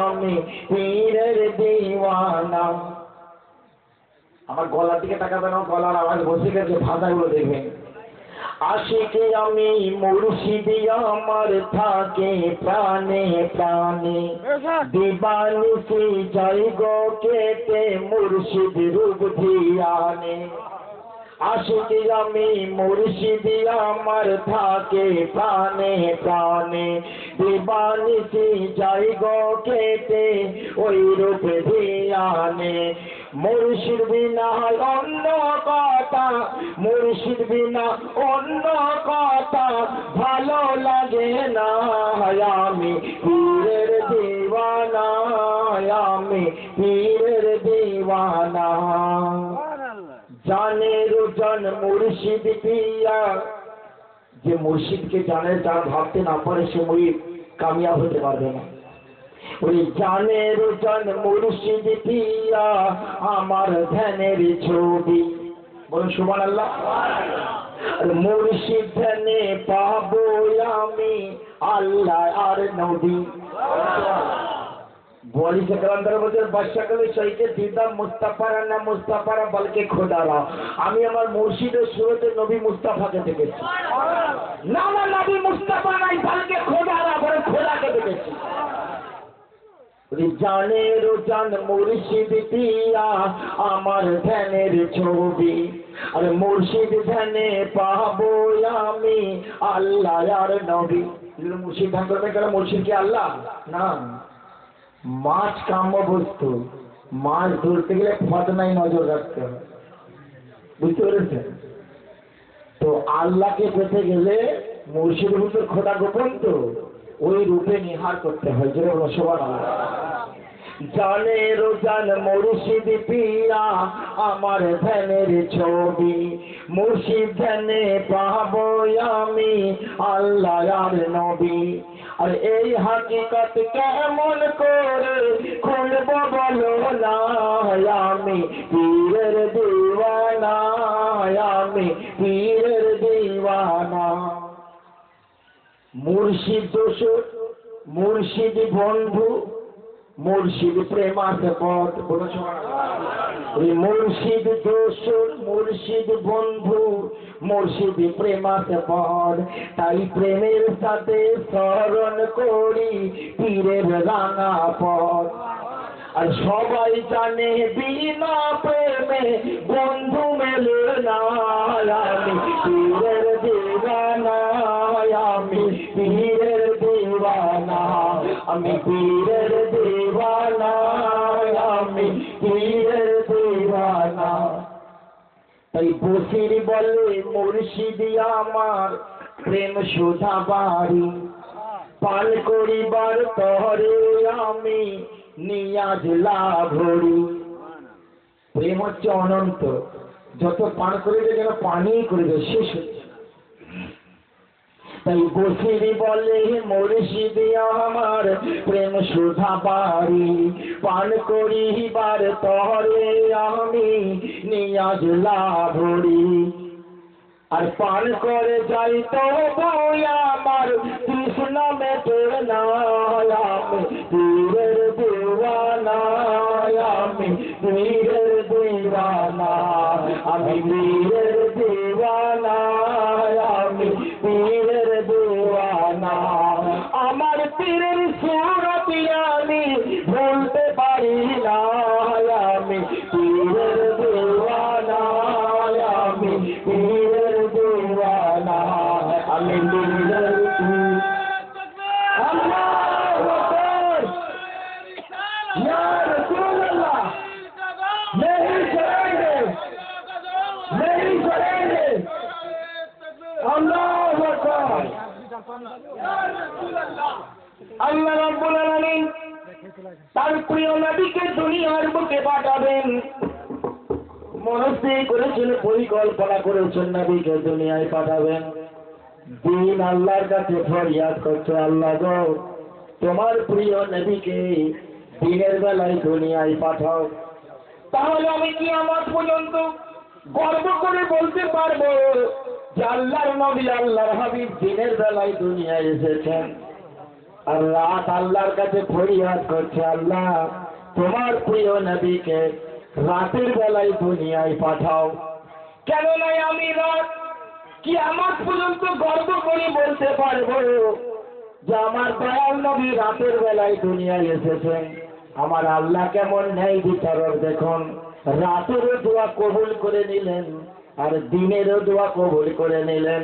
আমি পীরের দিওয়ানা। আমার গলার দিকে তাকাবেন, গলার আওয়াজ বসে গেছে, ভাষাগুলো দেখবেন। আশিকে আমি মুর্শিদি আমার থাকে প্রাণে প্রাণে, দিবানিসি যাই গো কেটে মুর্শিদ রূপ ধিয়ানে। আশিকে আমি মুর্শিদি আমার থাকে প্রাণে প্রাণে, দিবানিসি যাই গো কেটে ওই রূপ ধিয়ানে। মুর্শিদ বিনা অন্য কথা, মুর্শিদ বিনা অন্য কথা ভালো লাগে না। আমি পীরের দিওয়ানা, আমি পীরের দিওয়ানা। জানের জন মুর্শিদ পিয়া, যে মুর্শিদকে জানে, যার ভাবতে না পারে সে মুরিদ কামিয়াব হতে পারবে না। ওই জানের জন মুর্শিদ পিয়া আমার ধ্যানের ছবি, বলুন সুবহানাল্লাহ। মুর্শিদ ধ্যানে পাবো আমি আল্লাহ আর নবী। বলি से कलंदर বলতে বাদশাহকে সইকে দিদা মুস্তাফারা না মুস্তাফারা বলকে খোদারা, আমি আমার মুর্শিদের সুরতে নবী মুস্তাফাকে দেখেছি। না না, নবী মুস্তাফা নাই, বলকে খোদারা, বলে খোদাকে দেখেছি। জানের জান মুর্শিদ পিয়া আমার ধ্যানের ছবি, আর মুর্শিদ ধ্যানে পাবো আমি আল্লাহ আর নবী। মুর্শিদ ধ্যান করবে কেন? মুর্শিদ কি আল্লাহ না? মাছ কাম্য বস্তু, মাছ ধরতে গেলে ফতনায় নজর রাখতে হবে, বুঝতে পেরেছেন তো? আল্লাহকে পেতে গেলে মুর্শিদ হুজুর খোদা গোপন তো, ওই রূপে নিহার করতে হয়। যে সুবহানাল্লাহ। জানের জান মুর্শিদ পিয়া আমার ধ্যানের ছবি, মুর্শিদ ধ্যানে পাবো আমি আল্লাহ আর নবী। আর এই হাকিকত কেমন করে খুলবো বলো না, আমি পীরের দিওয়ানা, আমি পীরের দিওয়ানা। মুর্শিদ দোষর, মুর্শিদ বন্ধু, মুর্শিদ প্রেমাতে পথ, বলো সুবহানাল্লাহ। মুর্শিদ দোষর, মুর্শিদ বন্ধু, মুর্শিদ প্রেমাতে পথ, তাই প্রেমের সাথে স্মরণ করি পীরের রাঙা পথ। আর সবাই জানে বিনা প্রেমে বন্ধু মেলে না, আমি পীরের দিওয়ানা, আমি পীরের দিওয়ানা, আমি পীরের দিওয়ানা, আমি পীরের দিওয়ানা। তাই বসির বলে মুর্শিদি আমার প্রেম সুধা বাড়ি, পান করিবার তরে আমি নিয়াজ লাভরি। প্রেম হচ্ছে অনন্ত, যত পান করিবে যেন পানি করিবে, শেষ হচ্ছে। তাই বসিরি বলে মুর্শিদি আমার প্রেম সুধা বাড়ি, পান করিবার তরে আমি নিয়াজ লাভরি। আর পান করে যাই তো বই আমার কৃষ্ণ মেটে না, আমি পীরের দিওয়ানা, আমি পীরের দিওয়ানা, আমি পীরের দিওয়ানা, আমি পীরের দিওয়ানা। আমার পীরের সুরত আমি ভুলতে পারি না, আমি পীরের দিওয়ানা, আমি পীরের দিওয়ানা, আমি পীরের আল্লাহু আকবার, ইয়া রাসূলুল্লাহ, नहीं छोड़ेंगे, नहीं छोड़ेंगे, अल्लाहु আকবার। আল্লাহ রাব্বুল আলামিন তার প্রিয় নবীকে দুনিয়ার বুকে পাঠাবেন, মনস্থির করেছেন, পরিকল্পনা করেছেন নবীকে দুনিয়ায় পাঠাবেন। দিন আল্লাহর কাছে ফরিয়াদ করছে, আল্লাহ গো তোমার প্রিয় নবীকে দিনের বেলায় দুনিয়ায় পাঠাও, তাহলে আমি কিয়ামত পর্যন্ত গর্ব করে বলতে পারবো যে আল্লাহর নবী আল্লাহর হাবিব দিনের বেলায় দুনিয়ায় এসেছেন, আর রাত আল্লাহর কাছে ফরিয়াদ করছে, আল্লাহ তোমার প্রিয় নবীকে রাতের বেলায় দুনিয়ায় পাঠাও। কেন নয় আমি রাত কিয়ামত পর্যন্ত গর্ব করে বলতে পারবো যে আমার দয়াল নবী রাতের বেলায় দুনিয়ায় এসেছেন। আমার আল্লাহ কেমন ন্যায় বিচারক দেখুন, রাতেরও দোয়া কবুল করে নিলেন আর দিনেরও দোয়া কবুল করে নিলেন।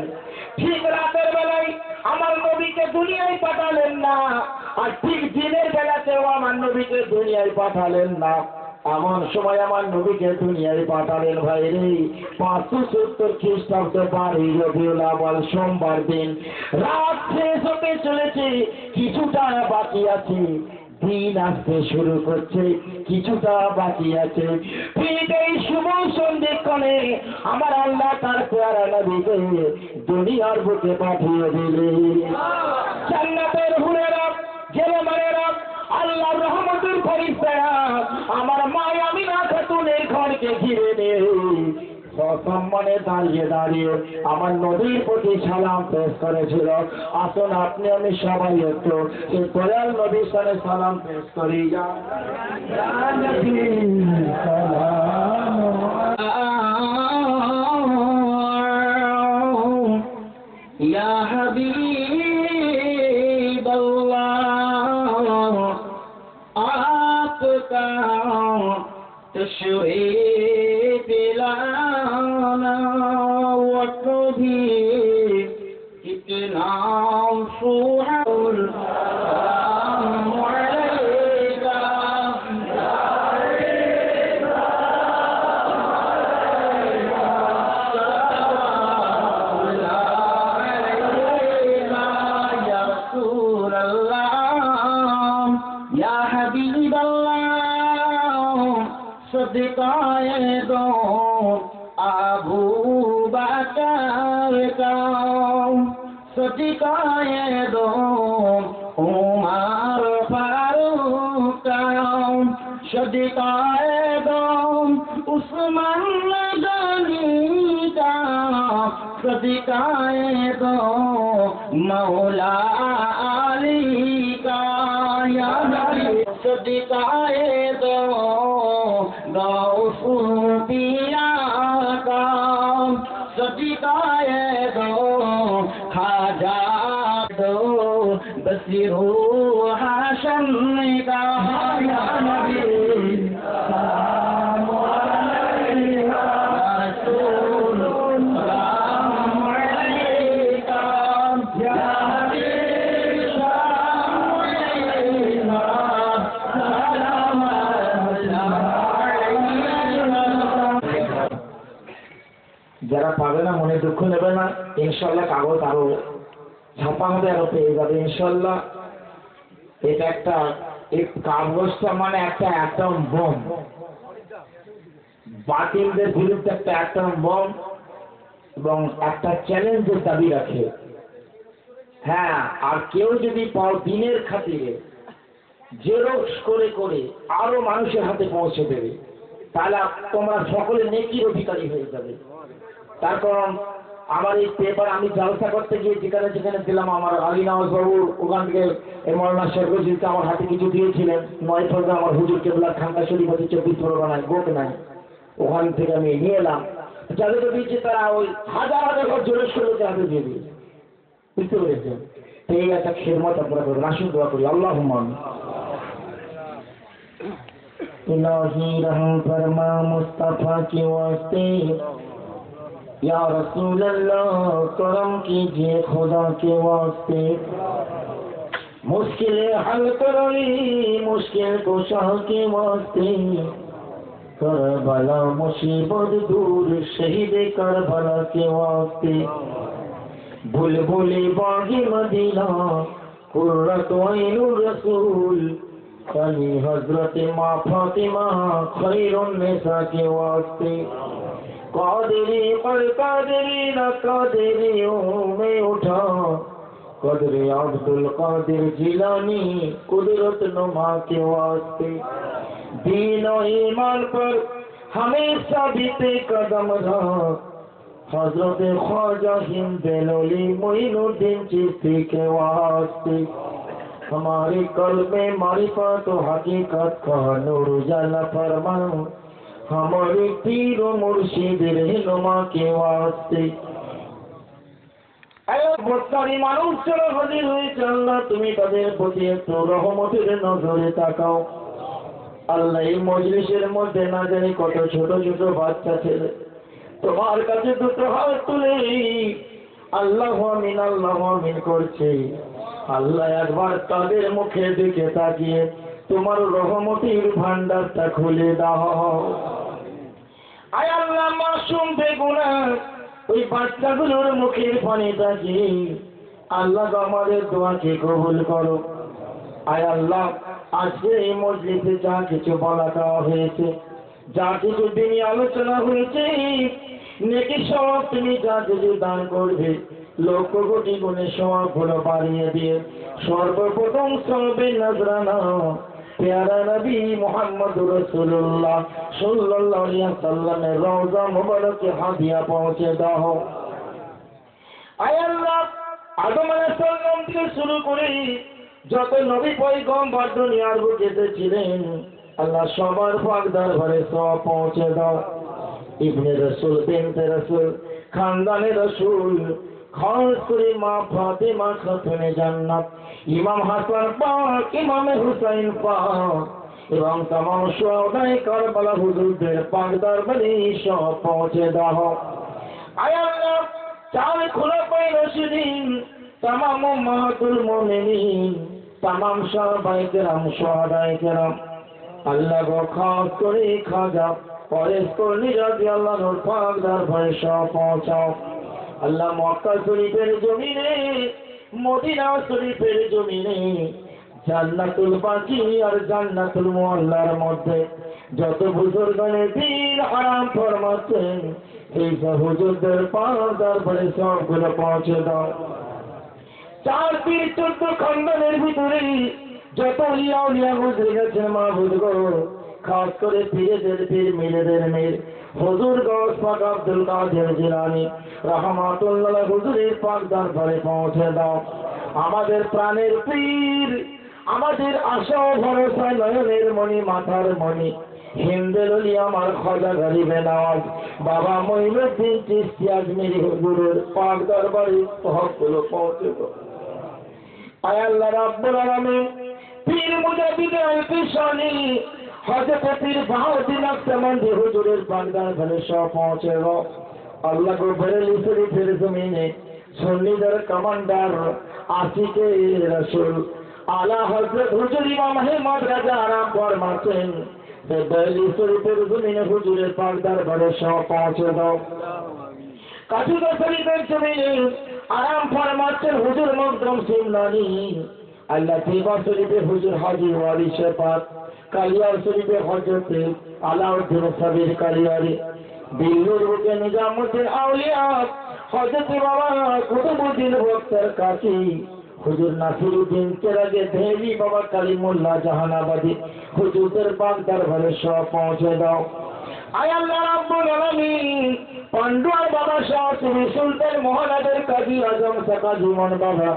ঠিক রাতের বেলায় আমার নবীকে দুনিয়ায় পাঠালেন না, আর ঠিক দিনের বেলাতেও আমার নবীকে দুনিয়ায় পাঠালেন না। এমন সময় আমার নবীকে দুনিয়ায় পাঠালেন ভাই রে 570 খ্রিস্টাব্দ 12 রবিউল আউয়াল সোমবার দিন। রাত শেষ হতে চলেছে, কিছুটা বাকি আছে, দিন আসতে শুরু করছে, কিছুটা বাকি আছে। ঠিক এই শুভ সন্ধিক্ষণে আমার আল্লাহ তার পেয়ারা নবীকে দুনিয়ার বুকে পাঠিয়ে দিলেন। জান্নাতের হুরেরা জেলেমানেরা আল্লাহর রহমতের ফেরেশতারা আমার মা আমিনা খাতুনের ঘরকে ঘিরে নিয়ে সসম্মানে দাঁড়িয়ে দাঁড়িয়ে আমার নবীর প্রতি সালাম পেশ করেছিল। আসুন আপনি আমি সবাই একটু সেই দয়াল নবীর সাথে সালাম পেশ করি। ইয়া হাবিবাল্লাহ আপকা तशरीफ लाना वो कभी कितना फूल सदकाए दो अबू बकर का, सदकाए दो उमर फारूक का, सदकाए दो उस्मान गनी का, सदकाए दो मौला अली का, या नबी सदकाए दो गौसूपिया का, सदकाए दो खाजा दो बसीरो हाशम का, या नबी सलाम अलैका रसूल सलाम अलैका या हबीब सलाम अलैका सलाम যারা পাবে না মনে দুঃখ নেবে না, ইনশাল্লাহ কাগজ আরো ছাপা হবে, আরো পেয়ে যাবে ইনশাল্লাহ। এটা একটা এই কাগজটা মানে একটা অ্যাটম বোম, বাতিলদের বিরুদ্ধে একটা অ্যাটম বোম এবং একটা চ্যালেঞ্জের দাবি রাখে। হ্যাঁ, আর কেউ যদি পাও দিনের খাতিরে জেরক্স করে করে আরো মানুষের হাতে পৌঁছে দেবে, তাহলে তোমরা সকলে নেকির অধিকারী হয়ে যাবে। তার কারণ আমার এই পেপার আমি জলসা করতে গিয়ে যেখানে যেখানে ছিলাম, আমার আলী নওয়াজ বাবু ওখান থেকে মৌলানা শেরগজিকে আমার হাতে কিছু দিয়েছিলেন। 9 ফরজ আমার হুজুর কেবলা খানকা শরীফ আছে 24 পরগনায় গোক নাই, ওখান থেকে আমি নিয়ে এলাম। যাদেরকে দিয়েছি তারা ওই হাজার হাজার ঘর জোরেশ করে হাতে দিয়ে দিয়েছে, বুঝতে পেরেছেন? এই একটা খেদমত আপনারা করবেন, আসুন দোয়া করি। আল্লাহুম্মা আমিন। इलाही रहम फरमा मुस्तफा के वास्ते, या रसूल अल्लाह करम कीजिए खुदा के वास्ते, मुश्किल हल करोई मुश्किल कुशा के वास्ते, करबला मुसीबत दूर शहीद करबला के वास्ते, बुलबुल बागी मदीना कुर्रत ऐनुर रसूल, अली हजरत माँ फातिमा खैरुन निसा के वास्ते, कादरी पर कादरी न कादरी में उठा, कदरे अब्दुल कादिर जिलानी कुदरत नुमा के वास्ते, दीन और ईमान पर हमेशा बीते कदम रहा, हजरत ख्वाजा हिंदुली मोइनुद्दीन चिश्ती के वास्ते हमारे कल्ब में मारिफत व हकीकत का नूर उजाला फरमाओ हमारे पीर व मुर्शिद रहनुमा के वास्ते বত্তারি মানুষ ছিল হাজির হয়েছে আল্লাহ তুমি তাদের প্রতি একটু রহমতের নজরে তাকাও আল্লাহ এই মজলিসের মধ্যে না জানি কত ছোট ছোট বাচ্চা ছেলে তোমার কাছে দুটো হাত তুলে আল্লাহ আমিন করছে আল্লাহ একবার তাদের মুখের দিকে তাকিয়ে তোমার রহমতের ভান্ডারটা খুলে দাও আয় আল্লাহ মাসুম বেগুনাহ ওই বাচ্চাগুলোর মুখের পানি তাকিয়ে আল্লাহ আমাদের দোয়াকে কবুল করো আয় আল্লাহ আজকে এই মসজিদে যা কিছু বলা দেওয়া হয়েছে যা কিছু দিনই আলোচনা হয়েছে নেকি সব তুমি যা কিছু দান করবে লক্ষ কোটি গুণে সবগুলো বাড়িয়ে দিয়ে সর্বপ্রথম সবে নজরানা প্যারা নবী মুহাম্মদুর রাসূলুল্লাহ সাল্লাল্লাহু আলাইহি ওয়াসাল্লামের রওজা মুবারকে হাদিয়া পৌঁছে দাও আয় আল্লাহ আদম আলাইহিস সালাম থেকে শুরু করে যত নবী পয়গম্বর দুনিয়ার বুকে এসেছিলেন আল্লাহ সবার পাক দরবারে সব পৌঁছে দাও ইবনে রাসূল বিনতে রাসূল খানদানে রাসূল খাস করে মা ফাতেমা খাতুনে জান্নাত ইমাম হাসান পাক ইমামে হুসাইন পাক এবং तमाम শুহাদায়ে কারবালা হুজুরদের পাক দরবারে সব পৌঁছে দাও আয় আল্লাহ চার খুলাফায়ে রাশিদিন तमाम উম্মাতুল মুমিনিন तमाम সাহাবায়ে কেরাম শুহাদায়ে কেরাম আল্লাহ গো খাস করে খাজা পরেশ কর্ণী রাদিয়াল্লাহু আনহু পাক দরবারে সব পৌঁছাও আল্লাহ মক্কা শরীফের জমিনে মদিনা শরীফের জমিনে জান্নাতুল বাকি আর জান্নাতুল মুআল্লার মধ্যে যত বুজুর্গানে দিন আরাম ফরমাচ্ছেন এই সব হুজুরদের পাক দরবারে সবগুলো পৌঁছে দাও চার পীর 14 খণ্ডের ভিতরে যত উলিয়া হুজুর গেছেন মাহবুব গো খাস করে পীরদের পীর মিলেদের মির হুজুর গৌস পাক আব্দুল কাদের জিলানী রাহমাতুল্লাহ হুজুরের পাক দরবারে পৌঁছে দাও আমাদের প্রাণের পীর আমাদের আশা ভরসা নয়নের মণি মাথার মণি হিন্দেলি আমার খাজা গরিবে নওয়াজ বাবা মঈনুদ্দিন চিশতি আজমিরি হুজুরের পাক দরবারে সবগুলো পৌঁছে দাও আয় আল্লাহ রাব্বুল আলামিন পীর মুজাদ্দিদ আল-কিশানী হযরত পীর বাহাউদ্দিন আকসামন্দি হুজুরের পাক দরবারে সব পৌঁছে দাও আল্লাহ গো বরেলি শরীফের জমিনে সুন্নিদের কমান্ডার আশিকে রাসূল আলা হযরত হুজুর ইমাম আহমদ রাজা আরাম ফরমাচ্ছেন বরেলি শরীফের জমিনে হুজুরের পাক দরবারে সব পৌঁছে দাও কাজীগঞ্জ শরীফের জমিনে আরাম ফরমাচ্ছেন হুজুর মুকদ্দম সিমনানি আল্লাহ তিবা শরীফে হুজুর হাজী ওয়ালি শেফাত কালিয়ার শরীফে হযরত আলাউদ্দিন সাবির কালিয়ারি দিল্লির বুকে নিজামুদ্দিন আউলিয়া হযরত বাবা কুতুবুদ্দিন বক্তার কাছে হুজুর নাসিরউদ্দিন চেরাগে দেহলি বাবা কালিমুল্লাহ জাহানাবাদী হুজুরদের পাক দরবারে সব পৌঁছে দাও আয় আল্লাহ রাব্বুল আলামিন পান্ডুয়ার বাবা শাহ সুলতান মহানাদের কাজী আজম সাকা জীবন বাবা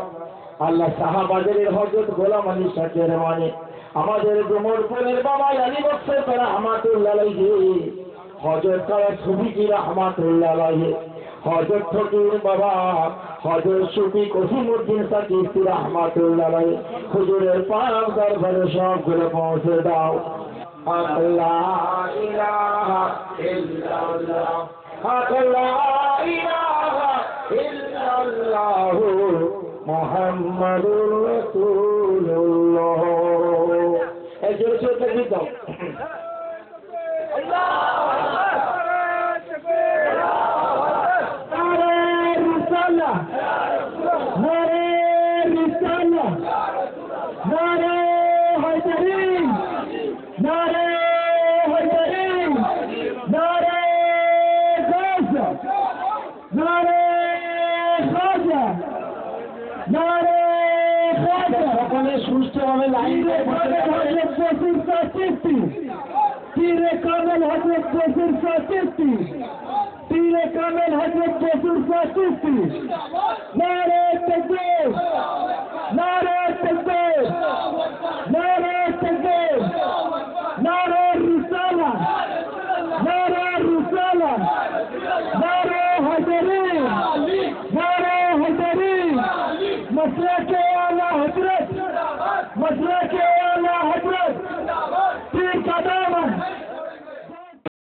আল্লাহ শাহবাজারের হযরত গোলাম আলী শাকের মানে আমাদের ডুমরপুরের বাবা আলী বক্সের রাহমাতুল্লাহ আলাইহি হযরত সুফি রাহমাতুল্লাহ আলাইহি হযরত ফকির বাবা হযরত সুফি কসিমউদ্দিন সাকিব রাহমাতুল্লাহ আলাইহি হুজুরের পাক দরবারে সবগুলো পৌঁছে দাও আল্লাহ ইলাহা ইল্লাল্লাহ আল্লাহ ইলাহা ইল্লাল্লাহ মুহাম্মাদুর রাসূলুল্লাহ এই জোরে জোরে তাকবীর দাও সুস্থভাবে লাইন পীরে কামেল হযরত नारे तकबीर नारे तकबीर नारे तकबीर नारे रिसाला नारे रिसाला नारे हैदरी मसले के आला हजरत